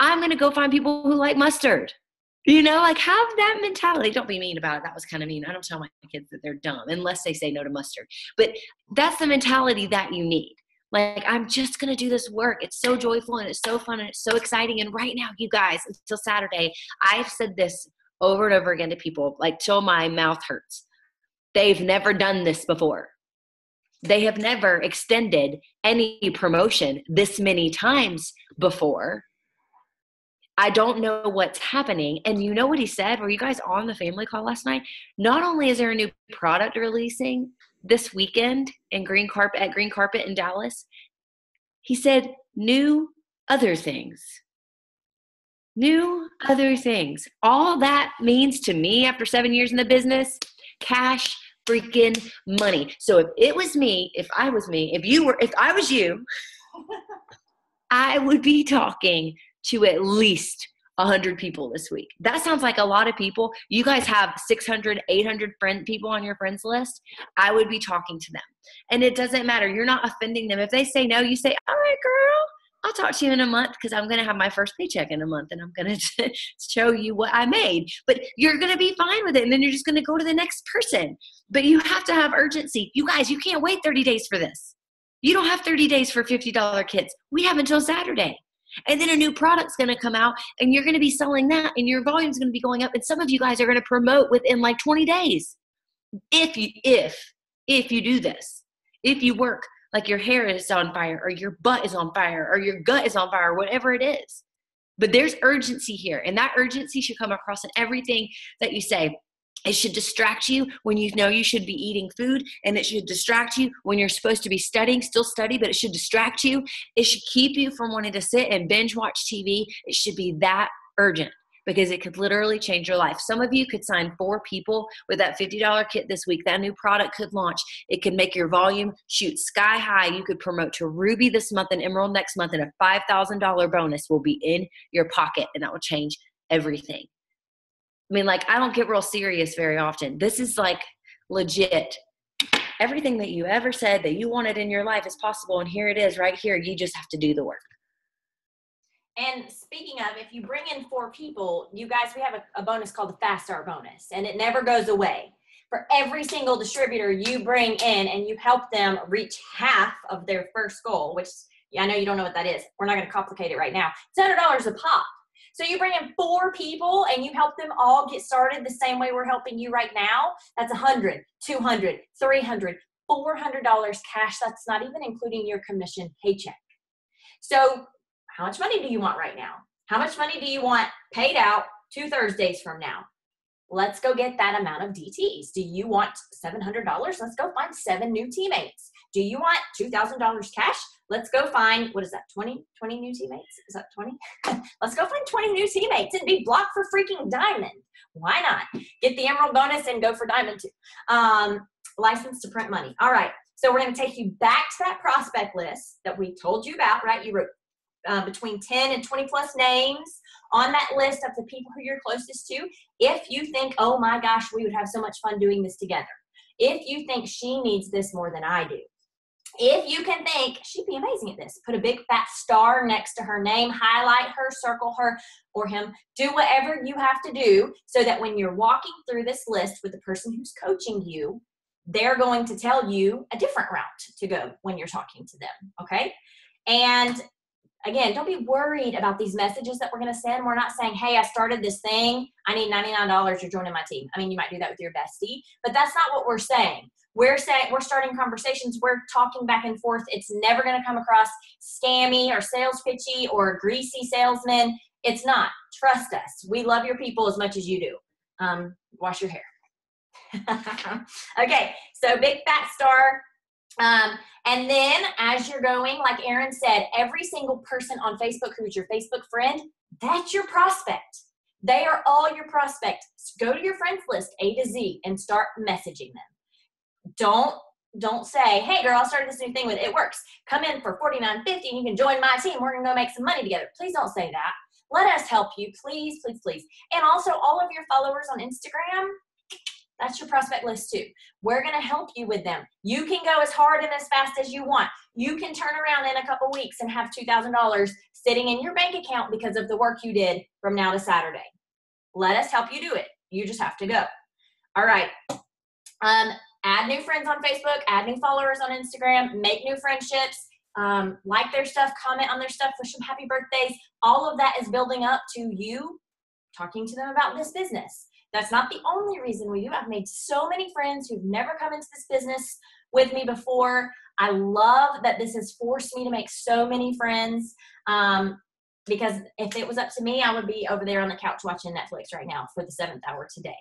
I'm going to go find people who like mustard. Have that mentality. Don't be mean about it. That was kind of mean. I don't tell my kids that they're dumb unless they say no to mustard. But that's the mentality that you need. Like, I'm just going to do this work. It's so joyful and it's so fun and it's so exciting. And right now, you guys, until Saturday, I've said this over and over again to people, like till my mouth hurts. They've never done this before. They have never extended any promotion this many times before. I don't know what's happening. And you know what he said? Were you guys on the family call last night? Not only is there a new product releasing this weekend at Green Carpet in Dallas, he said new other things. New other things. All that means to me after 7 years in the business, cash freaking money. So if I was you, I would be talking to at least 100 people this week. That sounds like a lot of people. You guys have 600, 800 people on your friends list. I would be talking to them. And it doesn't matter. You're not offending them. If they say no, you say, all right, girl, I'll talk to you in a month because I'm going to have my first paycheck in a month and I'm going to show you what I made. But you're going to be fine with it. And then you're just going to go to the next person. But you have to have urgency. You guys, you can't wait 30 days for this. You don't have 30 days for $50 kits. We have until Saturday. And then a new product's going to come out and you're going to be selling that and your volume's going to be going up. And some of you guys are going to promote within like 20 days. If you do this, if you work like your hair is on fire or your butt is on fire or your gut is on fire, whatever it is. But there's urgency here, and that urgency should come across in everything that you say. It should distract you when you know you should be eating food, and it should distract you when you're supposed to be studying. Still study, but it should distract you. It should keep you from wanting to sit and binge watch TV. It should be that urgent because it could literally change your life. Some of you could sign 4 people with that $50 kit this week. That new product could launch. It could make your volume shoot sky high. You could promote to Ruby this month and Emerald next month, and a $5,000 bonus will be in your pocket, and that will change everything. I mean, like, I don't get real serious very often. This is like legit. Everything that you ever said that you wanted in your life is possible, and here it is right here. You just have to do the work. And speaking of, if you bring in 4 people, you guys, we have a bonus called the Fast Start bonus, and it never goes away. For every single distributor you bring in and you help them reach half of their first goal, which I know you don't know what that is. We're not going to complicate it right now. It's $100 a pop. So you bring in 4 people and you help them all get started the same way we're helping you right now. That's $100, $200, $300, $400 cash. That's not even including your commission paycheck. So how much money do you want right now? How much money do you want paid out 2 Thursdays from now? Let's go get that amount of DTs. Do you want $700? Let's go find 7 new teammates. Do you want $2,000 cash? Let's go find, what is that, 20 new teammates? Is that 20? Let's go find 20 new teammates and be blocked for freaking diamond. Why not? Get the emerald bonus and go for diamond too. License to print money. All right. So we're going to take you back to that prospect list that we told you about, right? You wrote between 10 and 20 plus names on that list of the people who you're closest to. If you think, oh my gosh, we would have so much fun doing this together. If you think she needs this more than I do. If you can think, she'd be amazing at this, put a big fat star next to her name, highlight her, circle her or him, do whatever you have to do so that when you're walking through this list with the person who's coaching you, they're going to tell you a different route to go when you're talking to them, okay? And again, don't be worried about these messages that we're going to send. We're not saying, hey, I started this thing. I need $99. You're joining my team. I mean, you might do that with your bestie, but that's not what we're saying. We're saying we're starting conversations. We're talking back and forth. It's never going to come across scammy or sales pitchy or greasy salesman. It's not. Trust us. We love your people as much as you do. Wash your hair. Okay, so big fat star. And then as you're going, like Erin said, every single person on Facebook who's your Facebook friend, that's your prospect. They are all your prospect. Go to your friends list, A to Z, and start messaging them. Don't say, hey girl, I started this new thing with it works. Come in for $49.50 and you can join my team. We're gonna go make some money together. Please don't say that. Let us help you, please, please, please. And also all of your followers on Instagram, that's your prospect list too. We're going to help you with them. You can go as hard and as fast as you want. You can turn around in a couple weeks and have $2,000 sitting in your bank account because of the work you did from now to Saturday. Let us help you do it. You just have to go. All right. Add new friends on Facebook, add new followers on Instagram, make new friendships, like their stuff, comment on their stuff, wish them happy birthdays. All of that is building up to you talking to them about this business. That's not the only reason we do. I've made so many friends who've never come into this business with me before. I love that this has forced me to make so many friends because if it was up to me, I would be over there on the couch watching Netflix right now for the 7th hour today.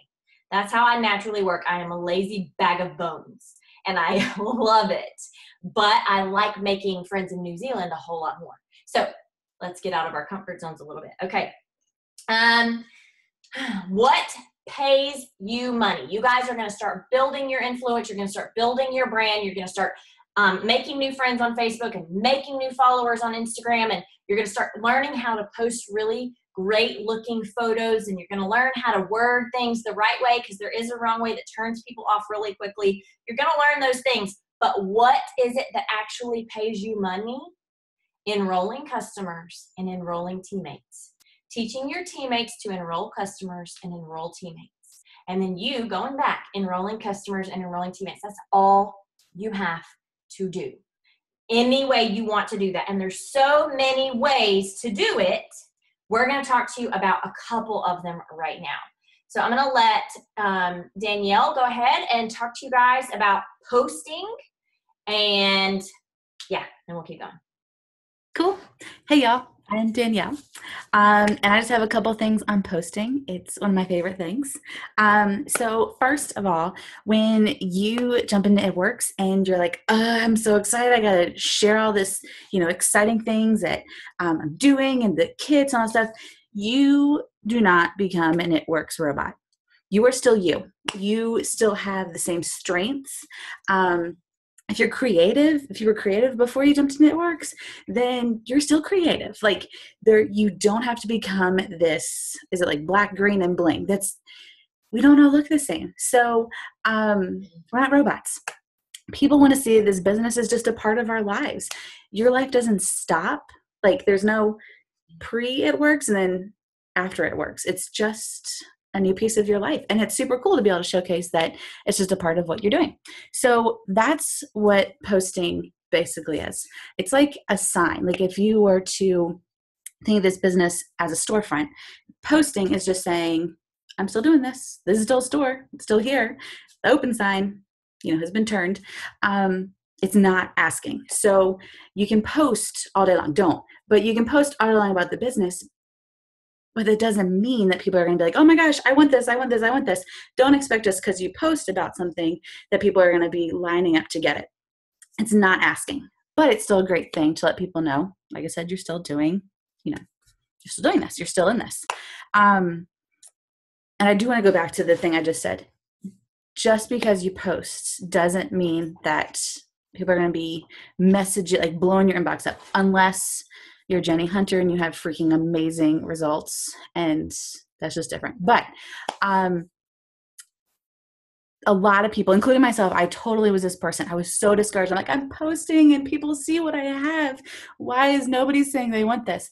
That's how I naturally work. I am a lazy bag of bones and I love it. But I like making friends in New Zealand a whole lot more. So let's get out of our comfort zones a little bit. Okay. What pays you money? You guys are going to start building your influence. You're going to start building your brand. You're going to start making new friends on Facebook and making new followers on Instagram. And you're going to start learning how to post really great looking photos. And you're going to learn how to word things the right way because there is a wrong way that turns people off really quickly. You're going to learn those things. But what is it that actually pays you money? Enrolling customers and enrolling teammates. Teaching your teammates to enroll customers and enroll teammates. And then you going back, enrolling customers and enrolling teammates. That's all you have to do. Any way you want to do that. And there's so many ways to do it. We're going to talk to you about a couple of them right now. So I'm going to let Danielle go ahead and talk to you guys about posting. And yeah, and we'll keep going. Cool. Hey, y'all. I'm Danielle. And I just have a couple things on posting. It's one of my favorite things. So first of all, when you jump into It Works and you're like, I'm so excited, I got to share all this, exciting things that I'm doing and the kids and all that stuff, you do not become an It Works robot. You are still you. You still have the same strengths. If you were creative before you jumped into It Works, then you're still creative. Like you don't have to become this, is it like black, green, and bling? We don't all look the same. So we're not robots. People want to see this business is just a part of our lives. Your life doesn't stop. Like there's no pre-It Works and then after It Works. It's just a new piece of your life. And it's super cool to be able to showcase that it's just a part of what you're doing. So that's what posting basically is. It's like a sign. Like if you were to think of this business as a storefront, posting is just saying, I'm still doing this. This is still a store. It's still here. The open sign, has been turned. It's not asking. So you can post all day long. Don't. But you can post all day long about the business. But it doesn't mean that people are going to be like, oh my gosh, I want this, I want this, I want this. Don't expect just because you post about something that people are going to be lining up to get it. It's not asking, but it's still a great thing to let people know. Like I said, you're still doing, you're still doing this. You're still in this. And I do want to go back to the thing I just said. Just because you post doesn't mean that people are going to be messaging, like blowing your inbox up, unless you're Jenny Hunter and you have freaking amazing results, and that's just different. But a lot of people, including myself, I totally was this person. I was so discouraged. I'm like, I'm posting and people see what I have. Why is nobody saying they want this?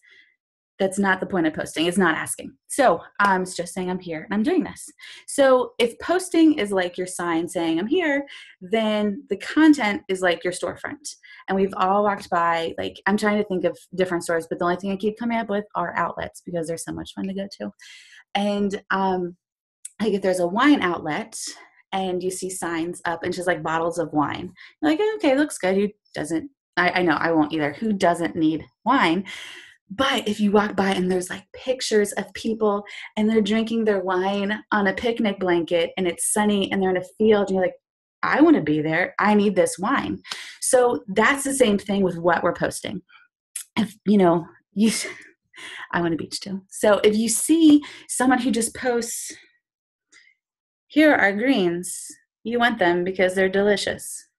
That's not the point of posting. It's not asking. So it's just saying I'm here and I'm doing this. So if posting is like your sign saying I'm here, then the content is like your storefront. And we've all walked by, like I'm trying to think of different stores, but the only thing I keep coming up with are outlets because they're so much fun to go to. And like if there's a wine outlet and you see signs up and just like bottles of wine, you're like, okay, looks good. Who doesn't? I know I won't either. Who doesn't need wine? But if you walk by and there's like pictures of people and they're drinking their wine on a picnic blanket and it's sunny and they're in a field and you're like, I want to be there. I need this wine. So that's the same thing with what we're posting. If, I want a beach too. So if you see someone who just posts, here are greens, you want them because they're delicious.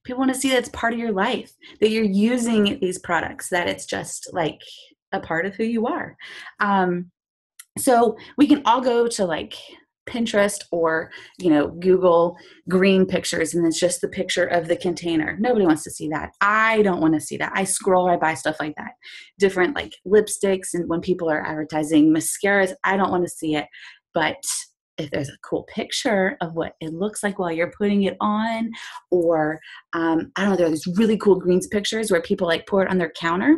People want to see that it's part of your life, that you're using these products, that it's just like a part of who you are. So we can all go to like Pinterest or, Google green pictures and it's just the picture of the container. Nobody wants to see that. I don't want to see that. I scroll right by stuff like that. Different like lipsticks and when people are advertising mascaras, I don't want to see it. But if there's a cool picture of what it looks like while you're putting it on, or I don't know, there are these really cool greens pictures where people like pour it on their counter,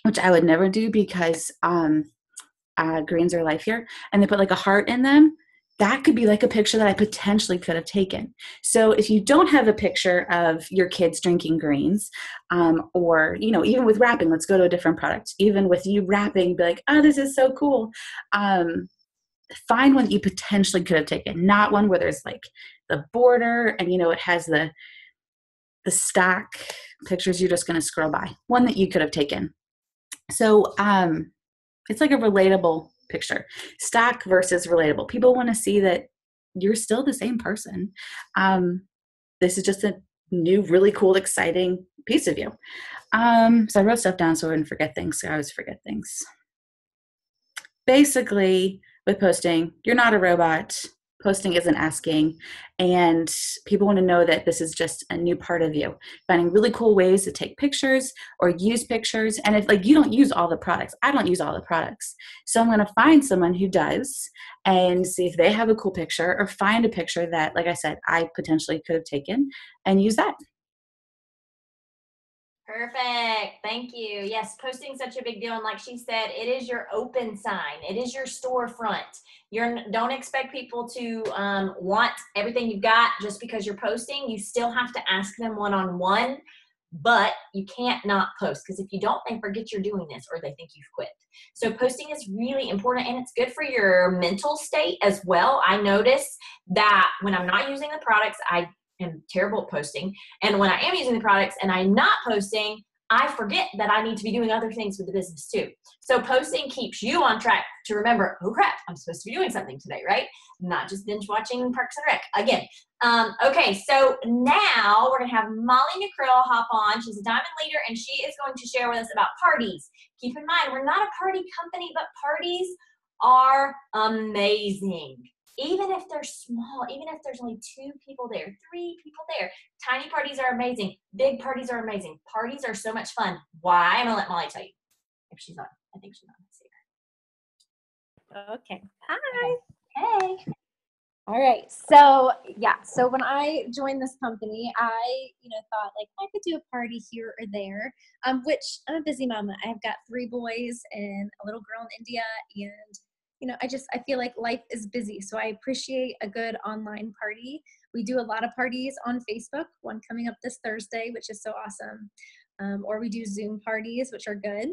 which I would never do because greens are life here, and they put like a heart in them. That could be like a picture that I potentially could have taken. So if you don't have a picture of your kids drinking greens, or, even with wrapping, let's go to a different product, even with you wrapping, be like, oh, this is so cool. Find one that you potentially could have taken, not one where there's like the border and it has the stock pictures you're just going to scroll by. One that you could have taken. So it's like a relatable picture. Stock versus relatable. People want to see that you're still the same person. This is just a new, really cool, exciting piece of you. So I wrote stuff down so I wouldn't forget things. So I always forget things. Basically, with posting, you're not a robot. Posting isn't asking. And people want to know that this is just a new part of you. Finding really cool ways to take pictures or use pictures. And if like you don't use all the products, I don't use all the products. So I'm going to find someone who does and see if they have a cool picture or find a picture that, like I said, I potentially could have taken and use that. Perfect. Thank you. Yes, posting such a big deal. And like she said, it is your open sign. It is your storefront. Don't expect people to want everything you've got just because you're posting. You still have to ask them one-on-one. but you can't not post, because if you don't, they forget you're doing this or they think you've quit. So posting is really important, and it's good for your mental state as well. I notice that when I'm not using the products, I am terrible at posting. And when I am using the products and I'm not posting, I forget that I need to be doing other things with the business too. So posting keeps you on track to remember, oh crap, I'm supposed to be doing something today, right? Not just binge watching Parks and Rec again. Okay, so now we're going to have Molly Neckrell hop on. She's a Diamond Leader, and she is going to share with us about parties. Keep in mind, we're not a party company, but parties are amazing. Even if they're small, even if there's only 2 people there, 3 people there, tiny parties are amazing. Big parties are amazing. Parties are so much fun. Why? I'm going to let Molly tell you. If she's on. I think she's on. Let's see her. Okay. Hi. Hey. All right. So yeah. So when I joined this company, I, thought like I could do a party here or there. Which I'm a busy mama. I've got 3 boys and a little girl in India, and I feel like life is busy. So I appreciate a good online party. We do a lot of parties on Facebook. One coming up this Thursday, which is so awesome. Or we do Zoom parties, which are good.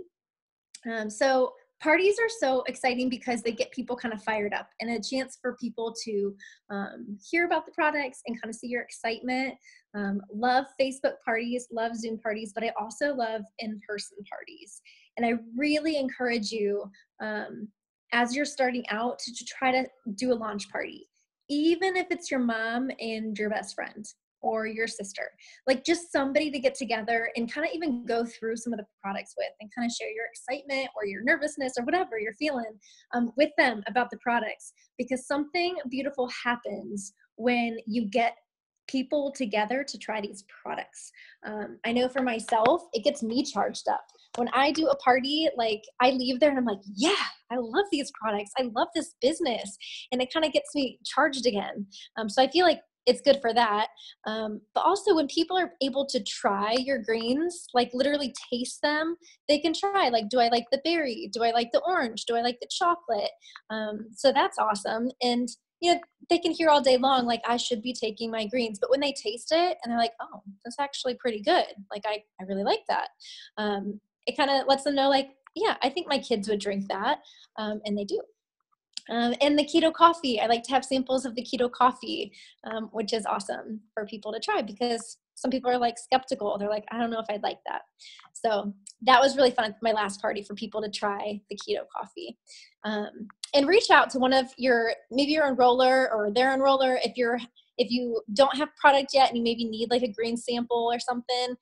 So parties are so exciting because they get people kind of fired up, and a chance for people to hear about the products and kind of see your excitement. Love Facebook parties, love Zoom parties, but I also love in-person parties. And I really encourage you, as you're starting out, to try to do a launch party, even if it's your mom and your best friend or your sister, like just somebody to get together and kind of even go through some of the products with, and kind of share your excitement or your nervousness or whatever you're feeling with them about the products, because something beautiful happens when you get people together to try these products. I know for myself, it gets me charged up. When I do a party, like I leave there and I'm like, yeah, I love these products. I love this business. And it kind of gets me charged again. So I feel like it's good for that. But also when people are able to try your greens, like literally taste them, they can try, like, do I like the berry? Do I like the orange? Do I like the chocolate? So that's awesome. And they can hear all day long, like, I should be taking my greens. But when they taste it and they're like, oh, that's actually pretty good. Like, I really like that. It kind of lets them know, like, yeah, I think my kids would drink that. And they do. And the keto coffee, I like to have samples of the keto coffee, which is awesome for people to try, because some people are like skeptical. They're like, I don't know if I'd like that. So that was really fun at my last party for people to try the keto coffee. And reach out to one of maybe your enroller or their enroller if you don't have product yet and you maybe need like a green sample or something,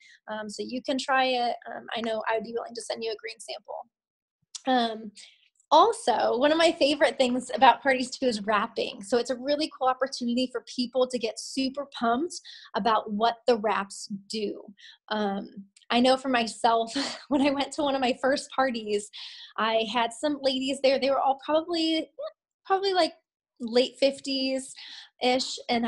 so you can try it. I know I would be willing to send you a green sample. Also, one of my favorite things about parties too is wrapping. So it's a really cool opportunity for people to get super pumped about what the wraps do. I know for myself, when I went to one of my first parties, I had some ladies there. They were all probably like late 50s-ish. And,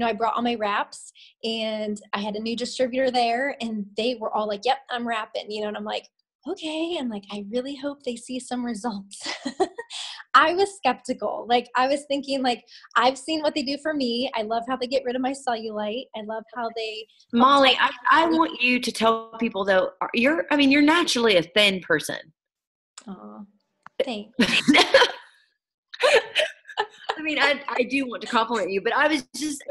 I brought all my wraps, and I had a new distributor there, and they were all like, yep, I'm wrapping, and I'm like, okay. And like, I really hope they see some results. I was skeptical. Like, I was thinking, like, I've seen what they do for me. I love how they get rid of my cellulite. I love how they. Molly, I want you to tell people though, you're naturally a thin person. Oh, thanks. I mean, I do want to compliment you, but I'm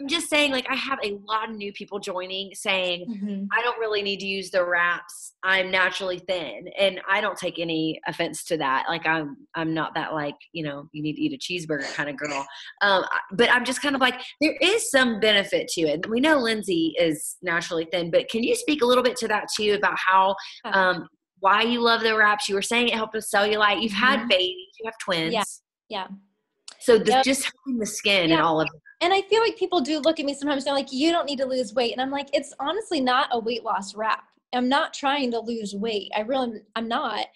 just saying, like, I have a lot of new people joining saying, Mm-hmm. I don't really need to use the wraps. I'm naturally thin, and I don't take any offense to that. Like, I'm not that, like, you need to eat a cheeseburger kind of girl. But I'm just kind of like, there is some benefit to it. We know Lindsay is naturally thin, but can you speak a little bit to that too, about how, why you love the wraps? You were saying it helped with cellulite. You've had babies, you have twins. Yeah. So just helping the skin and all of it. And I feel like people do look at me sometimes, they're like, you don't need to lose weight. And I'm like, it's honestly not a weight loss wrap. I'm not trying to lose weight. I'm not.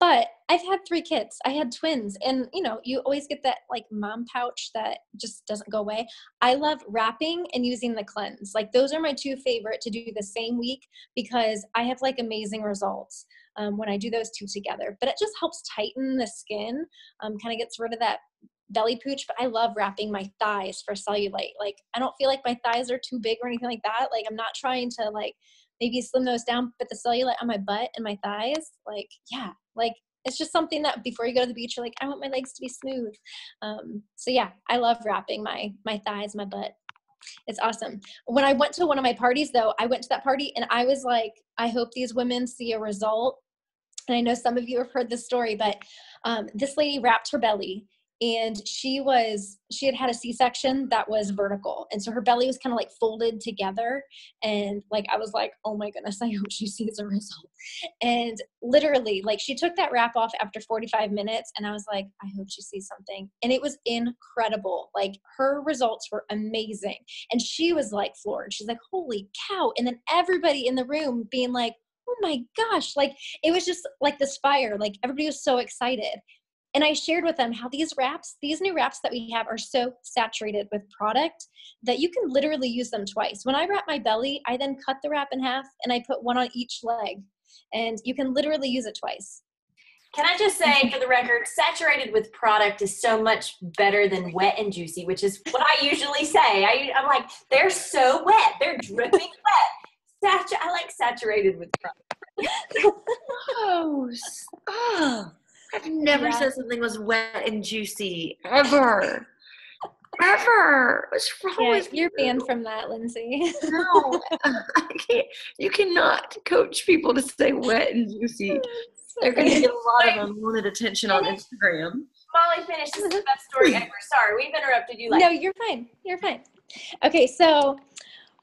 But I've had 3 kids. I had twins. And, you always get that like mom pouch that just doesn't go away. I love wrapping and using the cleanse. Like, those are my 2 favorite to do the same week, because I have like amazing results when I do those 2 together. But it just helps tighten the skin, kind of gets rid of that belly pooch. But I love wrapping my thighs for cellulite. Like, I don't feel like my thighs are too big or anything like that. Like, I'm not trying to like, maybe slim those down, but the cellulite on my butt and my thighs, like, yeah, like it's just something that before you go to the beach, you're like, I want my legs to be smooth. So yeah, I love wrapping my thighs, my butt. It's awesome. When I went to one of my parties though, I went to that party and I was like, I hope these women see a result. And I know some of you have heard this story, but this lady wrapped her belly, and she had a C-section that was vertical. And so her belly was kind of like folded together. And like, I was like, oh my goodness, I hope she sees a result. And literally, like, she took that wrap off after 45 minutes. And I was like, I hope she sees something. And it was incredible. Like, her results were amazing. And she was like floored. She's like, holy cow. And then everybody in the room being like, oh my gosh, like it was just like this fire, like everybody was so excited. And I shared with them how these new wraps that we have are so saturated with product that you can literally use them twice. When I wrap my belly, I then cut the wrap in half and I put one on each leg, and you can literally use it twice. Can I just say, for the record, saturated with product is so much better than wet and juicy, which is what I usually say. I'm like, they're so wet. They're dripping wet. I like saturated with product. I've never said something was wet and juicy ever. Ever. What's wrong with you're banned from that, Lindsay. No, I can't. You cannot coach people to say wet and juicy. They're going to get a lot of unwanted attention on Instagram. Molly, finish. This is the best story ever. Sorry, we've interrupted you. No, you're fine. You're fine. Okay, so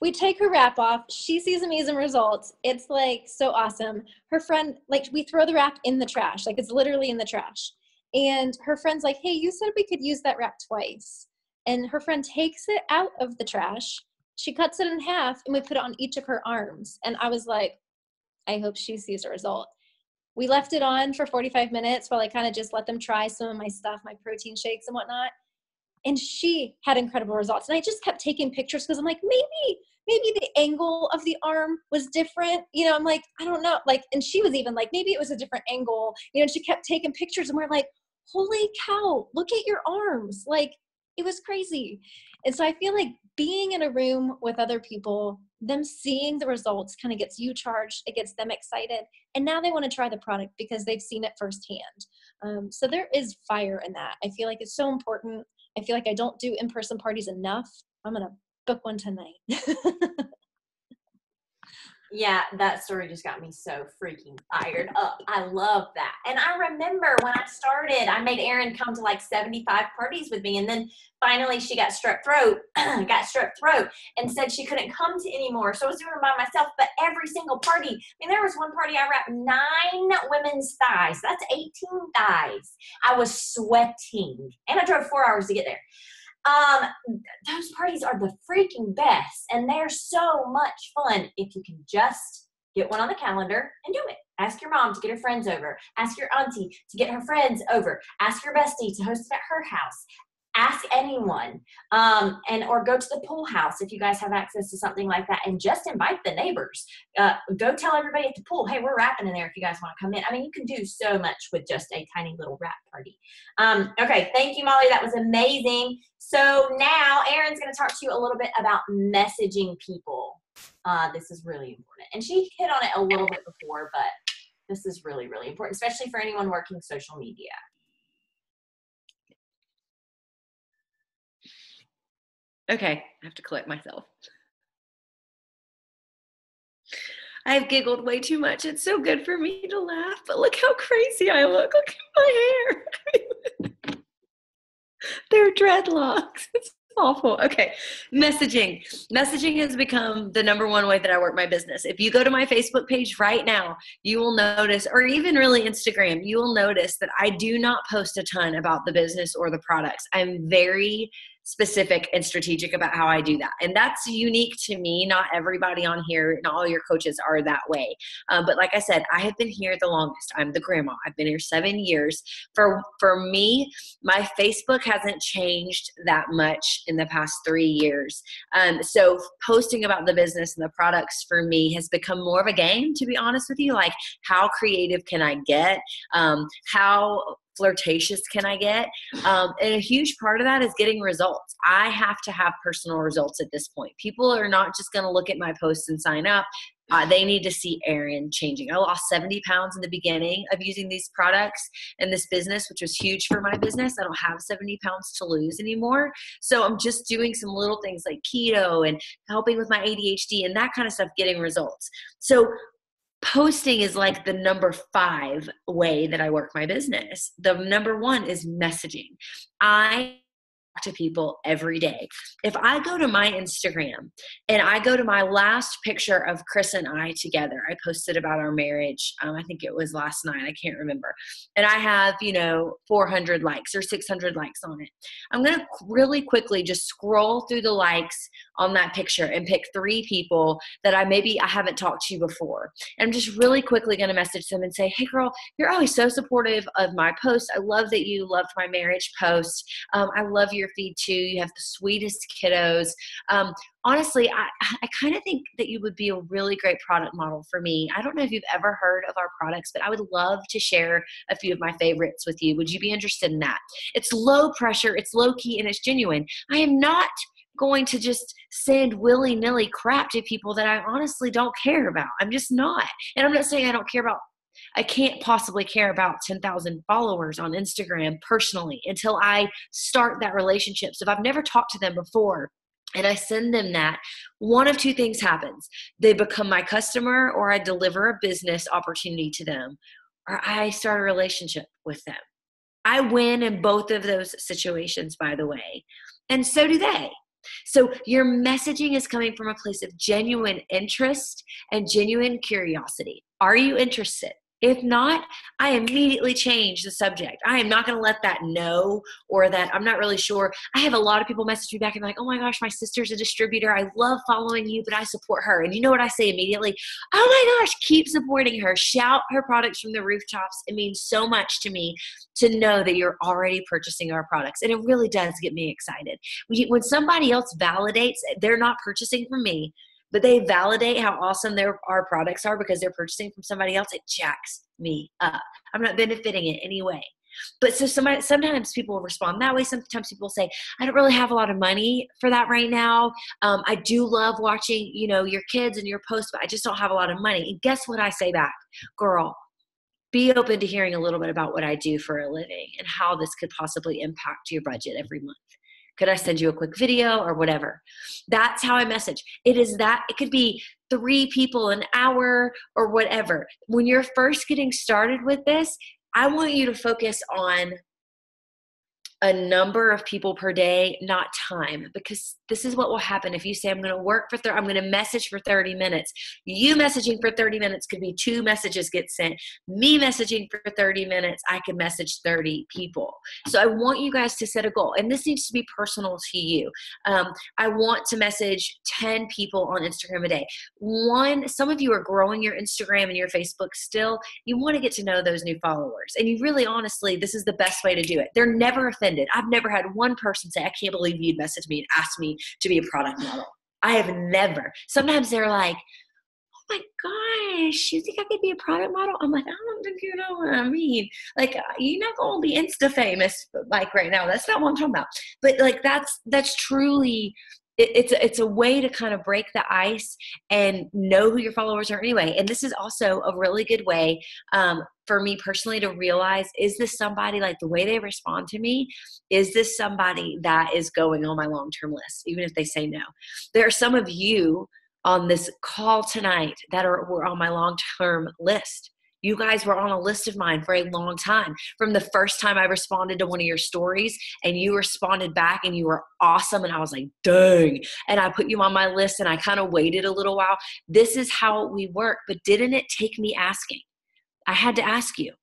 we take her wrap off. She sees amazing results. It's like so awesome. Her friend, like, we throw the wrap in the trash. Like, it's literally in the trash. And her friend's like, hey, you said we could use that wrap twice. And her friend takes it out of the trash. She cuts it in half and we put it on each of her arms. And I was like, I hope she sees a result. We left it on for 45 minutes while I kind of just let them try some of my stuff, my protein shakes and whatnot. And she had incredible results. And I just kept taking pictures because I'm like, maybe the angle of the arm was different. You know, I'm like, I don't know. Like, and she was even like, maybe it was a different angle. You know, and she kept taking pictures and we're like, holy cow, look at your arms. Like, it was crazy. And so I feel like being in a room with other people, them seeing the results kind of gets you charged. It gets them excited. And now they want to try the product because they've seen it firsthand. So there is fire in that. I feel like it's so important. I feel like I don't do in-person parties enough. I'm going to book one tonight. Yeah, that story just got me so freaking fired up. I love that. And I remember when I started, I made Erin come to like 75 parties with me. And then finally she got strep throat and said she couldn't come to anymore. So I was doing it by myself, but every single party. I mean, there was one party I wrapped 9 women's thighs. That's 18 thighs. I was sweating and I drove 4 hours to get there. Those parties are the freaking best, and they're so much fun if you can just get one on the calendar and do it. Ask your mom to get her friends over. Ask your auntie to get her friends over. Ask your bestie to host it at her house. Ask anyone, or go to the pool house if you guys have access to something like that, and just invite the neighbors. Go tell everybody at the pool, hey, we're wrapping in there if you guys want to come in. I mean, you can do so much with just a tiny little wrap party. Okay, thank you, Molly. That was amazing. So now Erin's going to talk to you a little bit about messaging people. This is really important. And she hit on it a little bit before, but this is really, really important, especially for anyone working social media. Okay, I have to collect myself. I've giggled way too much. It's so good for me to laugh, but look how crazy I look. Look at my hair. They're dreadlocks. It's awful. Okay, messaging. Messaging has become the #1 way that I work my business. If you go to my Facebook page right now, you will notice, or even really Instagram, you will notice that I do not post a ton about the business or the products. I'm very specific and strategic about how I do that. And that's unique to me. Not everybody on here, not all your coaches are that way. But like I said, I have been here the longest. I'm the grandma. I've been here 7 years. For me, my Facebook hasn't changed that much in the past 3 years. So posting about the business and the products for me has become more of a game, to be honest with you. Like, how creative can I get? How flirtatious can I get? And a huge part of that is getting results. I have to have personal results at this point. People are not just going to look at my posts and sign up. They need to see Erin changing. I lost 70 pounds in the beginning of using these products and this business, which was huge for my business. I don't have 70 pounds to lose anymore. So I'm just doing some little things like keto and helping with my ADHD and that kind of stuff, getting results. So posting is like the number 5 way that I work my business. The number 1 is messaging. I to people every day. If I go to my Instagram and I go to my last picture of Chris and I together, I posted about our marriage. I think it was last night. I can't remember. And I have, 400 likes or 600 likes on it. I'm going to really quickly just scroll through the likes on that picture and pick 3 people that I haven't talked to you before. And I'm just really quickly going to message them and say, hey girl, you're always so supportive of my post. I love that you loved my marriage post. I love your feed too. You have the sweetest kiddos. Honestly, I kind of think that you would be a really great product model for me. I don't know if you've ever heard of our products, but I would love to share a few of my favorites with you. Would you be interested in that? It's low pressure, it's low key, and it's genuine. I am not going to just send willy-nilly crap to people that I honestly don't care about. I'm just not. And I'm not saying I can't possibly care about 10,000 followers on Instagram personally until I start that relationship. So if I've never talked to them before and I send them that, one of 2 things happens. They become my customer, or I deliver a business opportunity to them, or I start a relationship with them. I win in both of those situations, by the way, and so do they. So your messaging is coming from a place of genuine interest and genuine curiosity. Are you interested? If not, I immediately change the subject. I am not going to let that no, or that I'm not really sure. I have a lot of people message me back and be like, oh my gosh, my sister's a distributor. I love following you, but I support her. And you know what I say immediately? Oh my gosh, keep supporting her. Shout her products from the rooftops. It means so much to me to know that you're already purchasing our products. And it really does get me excited. When somebody else validates, they're not purchasing from me, but they validate how awesome our products are because they're purchasing from somebody else, it jacks me up. I'm not benefiting in any way. But so sometimes people will respond that way. Sometimes people say, I don't really have a lot of money for that right now. I do love watching, your kids and your posts, but I just don't have a lot of money. And guess what I say back? Girl, be open to hearing a little bit about what I do for a living and how this could possibly impact your budget every month. Could I send you a quick video or whatever? That's how I message. It could be 3 people an hour or whatever. When you're first getting started with this, I want you to focus on a number of people per day, not time, because this is what will happen if you say, I'm going to message for 30 minutes. You messaging for 30 minutes could be 2 messages get sent. Me messaging for 30 minutes, I can message 30 people. So I want you guys to set a goal, and this needs to be personal to you. I want to message 10 people on Instagram a day. Some of you are growing your Instagram and your Facebook still. You want to get to know those new followers, and you really, honestly, this is the best way to do it. They're never offended. I've never had one person say, I can't believe you'd message me and ask me to be a product model. I have never. Sometimes they're like, oh my gosh, you think I could be a product model? I'm like, I don't think you know what I mean. Like, you're not going to be Insta famous like right now. That's not what I'm talking about. But like, that's truly, it's a way to kind of break the ice and know who your followers are anyway. And this is also a really good way for me personally to realize, is this somebody, like the way they respond to me, is this somebody that is going on my long-term list, even if they say no? There are some of you on this call tonight that were on my long-term list. You guys were on a list of mine for a long time. From the first time I responded to one of your stories and you responded back and you were awesome, and I was like, dang. And I put you on my list and I kind of waited a little while. This is how we work. But didn't it take me asking? I had to ask you.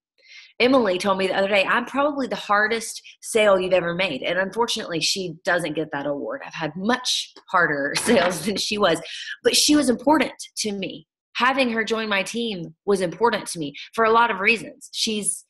Emily told me the other day, I'm probably the hardest sale you've ever made. And unfortunately, she doesn't get that award. I've had much harder sales than she was, but she was important to me. Having her join my team was important to me for a lot of reasons. She's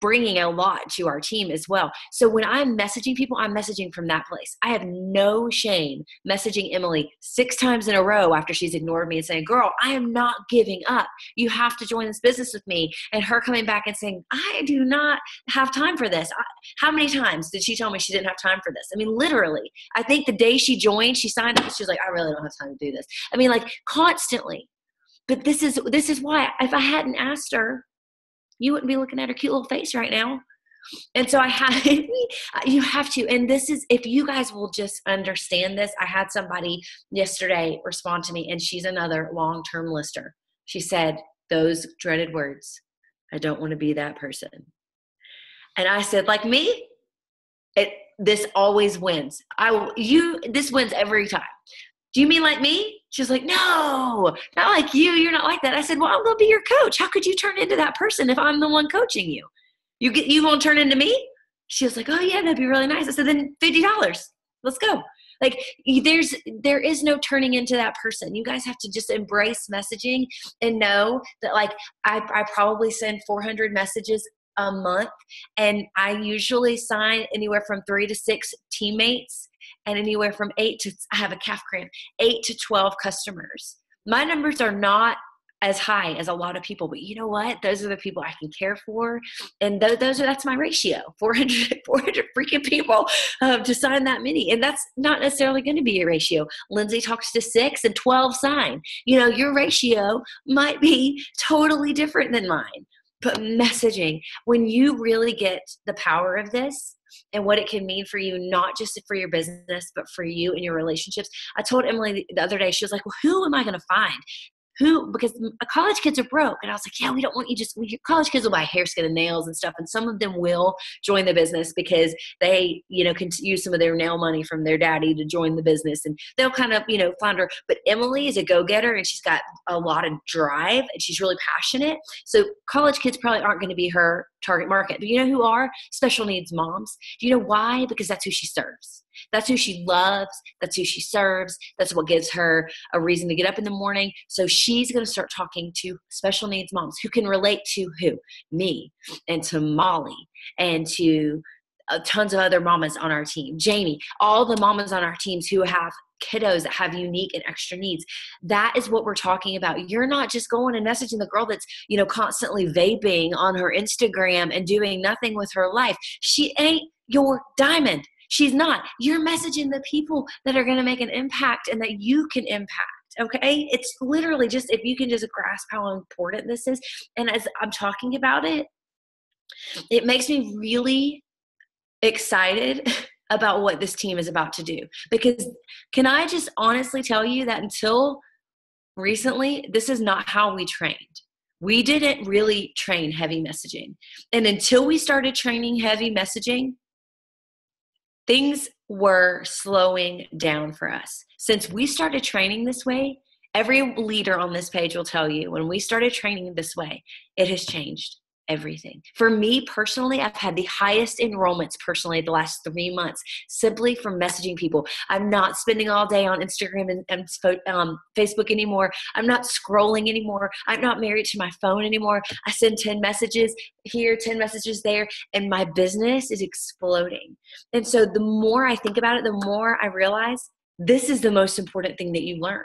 bringing a lot to our team as well. So when I'm messaging people, I'm messaging from that place. I have no shame messaging Emily 6 times in a row after she's ignored me and saying, girl, I am not giving up. You have to join this business with me. And her coming back and saying, I do not have time for this. How many times did she tell me she didn't have time for this? I mean, literally, I think the day she joined, she signed up. She was like, I really don't have time to do this. I mean, like constantly. But this is why if I hadn't asked her, you wouldn't be looking at her cute little face right now. And so you have to, and this is, if you guys will just understand this, I had somebody yesterday respond to me, and she's another long-term lister. She said those dreaded words, I don't want to be that person. And I said, like me, this always wins. This wins every time. Do you mean like me? She's like, no, not like you. You're not like that. I said, well, I'm going to be your coach. How could you turn into that person if I'm the one coaching you? You won't turn into me? She was like, oh yeah, that'd be really nice. I said, then $50. Let's go. Like there is no turning into that person. You guys have to just embrace messaging and know that, like, I probably send 400 messages a month, and I usually sign anywhere from 3 to 6 teammates and anywhere from 8 to, I have a calf cramp, 8 to 12 customers. My numbers are not as high as a lot of people, but you know what? Those are the people I can care for. And that's my ratio, 400 freaking people to sign that many. And that's not necessarily going to be your ratio. Lindsay talks to 6 and 12 sign. Your ratio might be totally different than mine. But messaging, when you really get the power of this and what it can mean for you, not just for your business, but for you and your relationships. I told Emily the other day, she was like, well, who am I going to find? Because college kids are broke. And I was like, yeah, we don't want you college kids will buy hair, skin, and nails and stuff. And some of them will join the business because they, can use some of their nail money from their daddy to join the business. And they'll kind of, flounder. But Emily is a go-getter, and she's got a lot of drive, and she's really passionate. So college kids probably aren't going to be her target market. But you know who are? Special needs moms. Do you know why? Because that's who she serves. That's who she loves. That's who she serves. That's what gives her a reason to get up in the morning. So she's going to start talking to special needs moms who can relate to who? Me, and to Molly, and to tons of other mamas on our team. Jamie, all the mamas on our teams who have kiddos that have unique and extra needs. That is what we're talking about. You're not just going and messaging the girl that's, constantly vaping on her Instagram and doing nothing with her life. She ain't your diamond. She's not. You're messaging the people that are going to make an impact and that you can impact. Okay. It's literally just, if you can just grasp how important this is. And as I'm talking about it, it makes me really excited about what this team is about to do. Because can I just honestly tell you that until recently, this is not how we trained. We didn't really train heavy messaging. And until we started training heavy messaging, things were slowing down for us. Since we started training this way, every leader on this page will tell you, when we started training this way, it has changed everything. For me personally, I've had the highest enrollments personally the last 3 months, simply from messaging people. I'm not spending all day on Instagram and Facebook anymore. I'm not scrolling anymore. I'm not married to my phone anymore. I send 10 messages here, 10 messages there, and my business is exploding. And so the more I think about it, the more I realize this is the most important thing that you learn.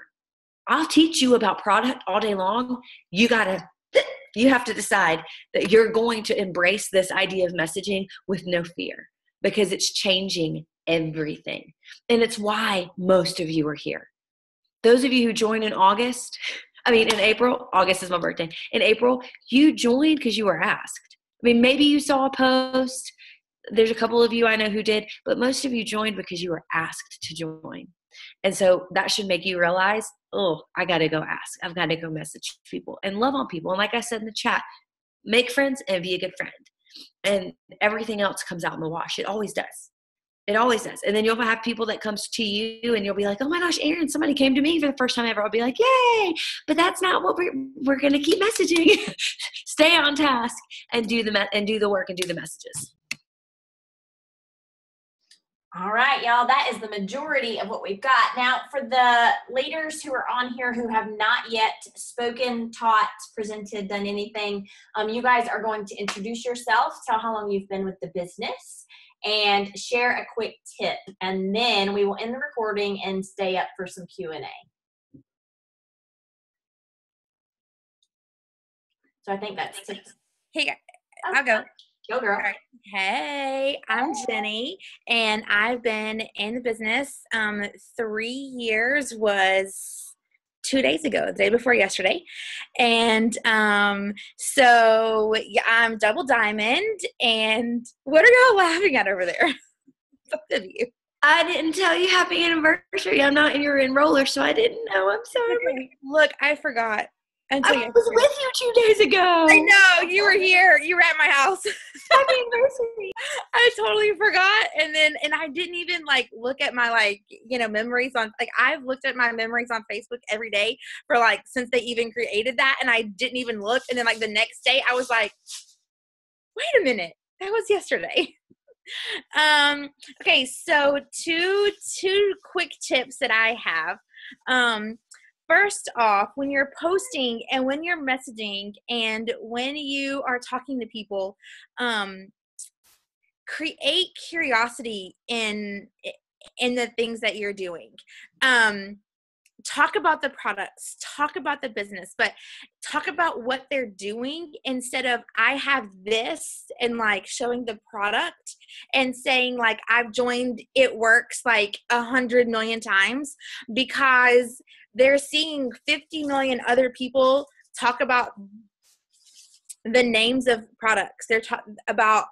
I'll teach you about product all day long. You have to decide that you're going to embrace this idea of messaging with no fear, because it's changing everything. And it's why most of you are here. Those of you who joined in April, August is my birthday. In April, you joined because you were asked. Maybe you saw a post. There's a couple of you I know who did, but most of you joined because you were asked to join. And so that should make you realize, I got to go ask. I've got to go message people and love on people. And like I said in the chat, make friends and be a good friend. And everything else comes out in the wash. It always does. It always does. And then you'll have people that comes to you and you'll be like, oh my gosh, Erin, somebody came to me for the first time ever. I'll be like, yay. But that's not what we're going to keep messaging. Stay on task and do the work and do the messages. All right, y'all, that is the majority of what we've got. Now, for the leaders who are on here who have not yet spoken, taught, presented, done anything, you guys are going to introduce yourself, tell how long you've been with the business, and share a quick tip. And then we will end the recording and stay up for some Q&A. So I think that's tips. Hey, I'll go. Go, girl. All right. Hey, I'm Jenny, and I've been in the business 3 years, was 2 days ago, the day before yesterday. And so yeah, I'm double diamond. And what are y'all laughing at over there? Both of you. I didn't tell you happy anniversary. I'm not your enroller, so I didn't know. I'm sorry. Okay. Look, I forgot. I was with you 2 days ago. I know, you were here. You were at my house. Happy anniversary. I totally forgot. And I didn't even look at my memories on, I've looked at my memories on Facebook every day for since they even created that, and I didn't even look. And then the next day I was like, wait a minute, that was yesterday. Okay, so two quick tips that I have. First off, when you're posting and when you're messaging and when you are talking to people, create curiosity in the things that you're doing. Talk about the products, talk about the business, but talk about what they're doing instead of I have this and showing the product and saying I've joined It Works 100 million times, because they're seeing 50 million other people talk about the names of products. They're talking about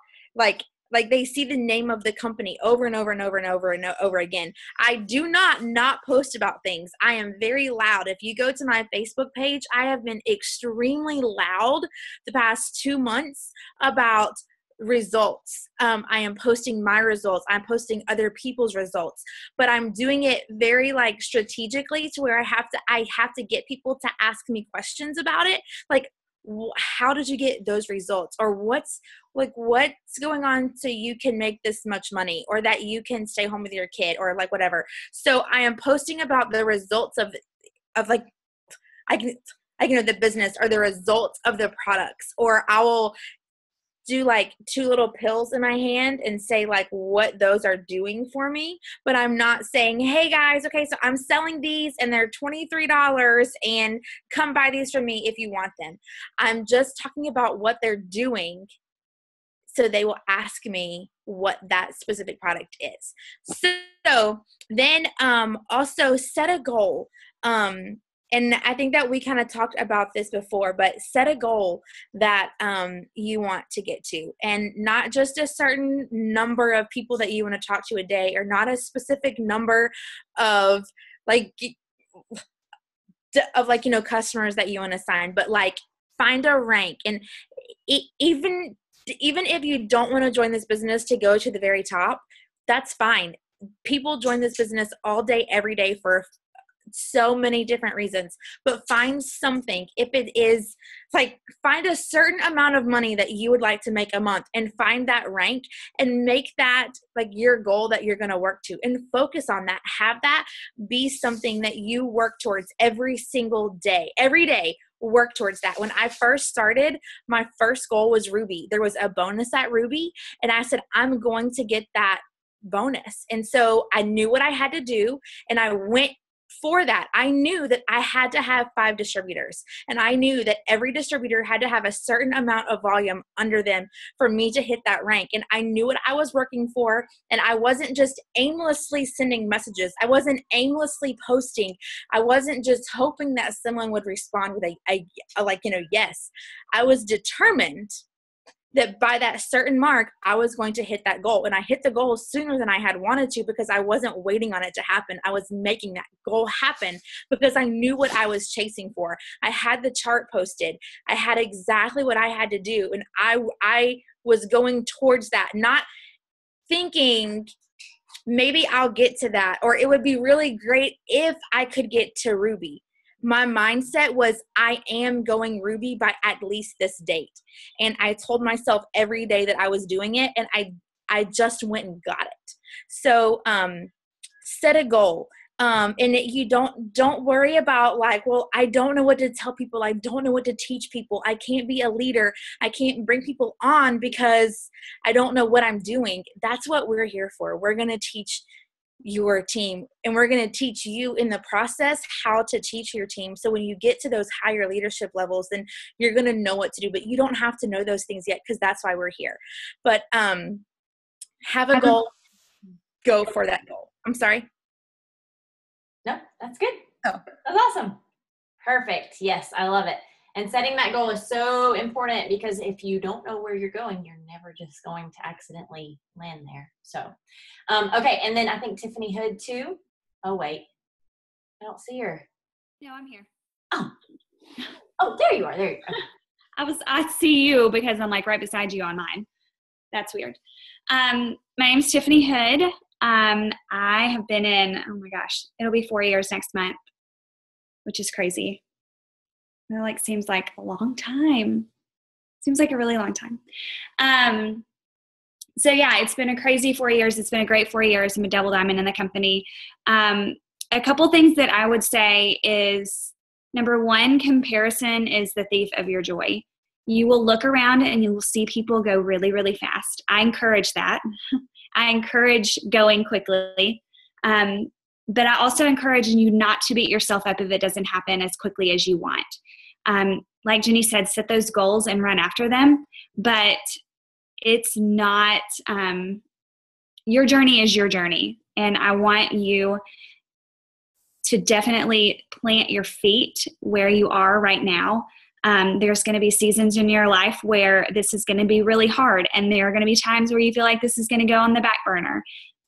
they see the name of the company over and over and over and over and over again. I do not post about things. I am very loud. If you go to my Facebook page, I have been extremely loud the past 2 months about results. I am posting my results. I'm posting other people's results, but I'm doing it very strategically to where I have to get people to ask me questions about it. How did you get those results? Or what's going on so you can make this much money, or that you can stay home with your kid, or whatever. So I am posting about the results of the business, or the results of the products, or I will do 2 little pills in my hand and say what those are doing for me. But I'm not saying, hey guys, okay, so I'm selling these and they're $23 and come buy these from me if you want them. I'm just talking about what they're doing, so they will ask me what that specific product is. So then also set a goal. And I think that we kind of talked about this before, but set a goal that you want to get to, and not just a certain number of people that you want to talk to a day, or not a specific number of customers that you want to sign, but find a rank. And even if you don't want to join this business to go to the very top, that's fine. People join this business all day, every day for so many different reasons, but find something. If it is find a certain amount of money that you would like to make a month, and find that rank and make that your goal that you're going to work to, and focus on that. Have that be something that you work towards every single day. Every day, work towards that. When I first started, my first goal was Ruby. There was a bonus at Ruby, and I said, I'm going to get that bonus. And so I knew what I had to do, and I went for that. I knew that I had to have 5 distributors, and I knew that every distributor had to have a certain amount of volume under them for me to hit that rank. And I knew what I was working for, and I wasn't just aimlessly sending messages. I wasn't aimlessly posting. I wasn't just hoping that someone would respond with a yes. I was determined that by that certain mark, I was going to hit that goal. And I hit the goal sooner than I had wanted to, because I wasn't waiting on it to happen. I was making that goal happen because I knew what I was chasing for. I had the chart posted. I had exactly what I had to do. And I was going towards that, not thinking maybe I'll get to that, or it would be really great if I could get to Ruby. My mindset was, I am going Ruby by at least this date. And I told myself every day that I was doing it. And I I just went and got it. So set a goal. And you don't worry about like, well, I don't know what to tell people. I don't know what to teach people. I can't be a leader. I can't bring people on because I don't know what I'm doing. That's what we're here for. We're going to teach your team, and we're going to teach you in the process how to teach your team. So when you get to those higher leadership levels, then you're going to know what to do, but you don't have to know those things yet, because that's why we're here. But have a goal, go for that goal. I'm sorry. No, that's good. Oh, that's awesome. Perfect. Yes, I love it. And setting that goal is so important, because if you don't know where you're going, you're never just going to accidentally land there. So, okay. And then I think Tiffany Hood too. Oh, wait. I don't see her. No, I'm here. Oh, there you are. There you are. I see you because I'm like right beside you on mine. That's weird. My name's Tiffany Hood. I have been in, oh my gosh, it'll be 4 years next month, which is crazy. It like seems like a long time. Seems like a really long time. So yeah, it's been a crazy 4 years. It's been a great 4 years. I'm a double diamond in the company. A couple things that I would say is, number one, comparison is the thief of your joy. You will look around and you will see people go really, really fast. I encourage that. I encourage going quickly. But I also encourage you not to beat yourself up if it doesn't happen as quickly as you want. Like Jenny said, set those goals and run after them. But it's not, your journey is your journey. And I want you to definitely plant your feet where you are right now. There's going to be seasons in your life where this is going to be really hard. And there are going to be times where you feel like this is going to go on the back burner.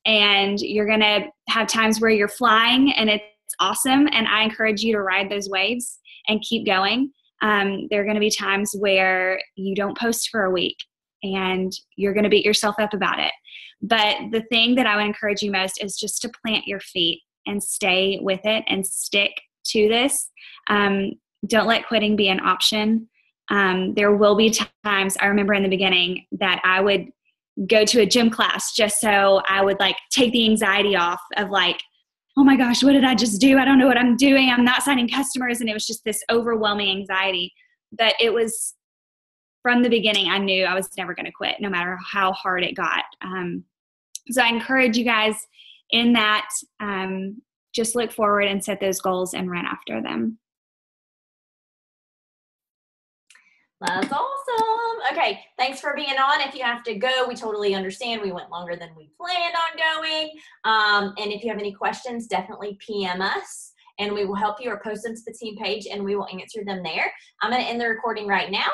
And you're going to have times where you're flying and it's awesome. And I encourage you to ride those waves and keep going. There are going to be times where you don't post for a week and you're going to beat yourself up about it. But the thing that I would encourage you most is just to plant your feet and stay with it and stick to this. Don't let quitting be an option. There will be times, I remember in the beginning, that I would go to a gym class just so I would like take the anxiety off of like, oh my gosh, what did I just do? I don't know what I'm doing. I'm not signing customers. And it was just this overwhelming anxiety. But it was from the beginning, I knew I was never going to quit, no matter how hard it got. So I encourage you guys in that, just look forward and set those goals and run after them. That's awesome. Okay, thanks for being on. If you have to go, we totally understand. We went longer than we planned on going. And if you have any questions, definitely PM us, and we will help you or post them to the team page, and we will answer them there. I'm going to end the recording right now.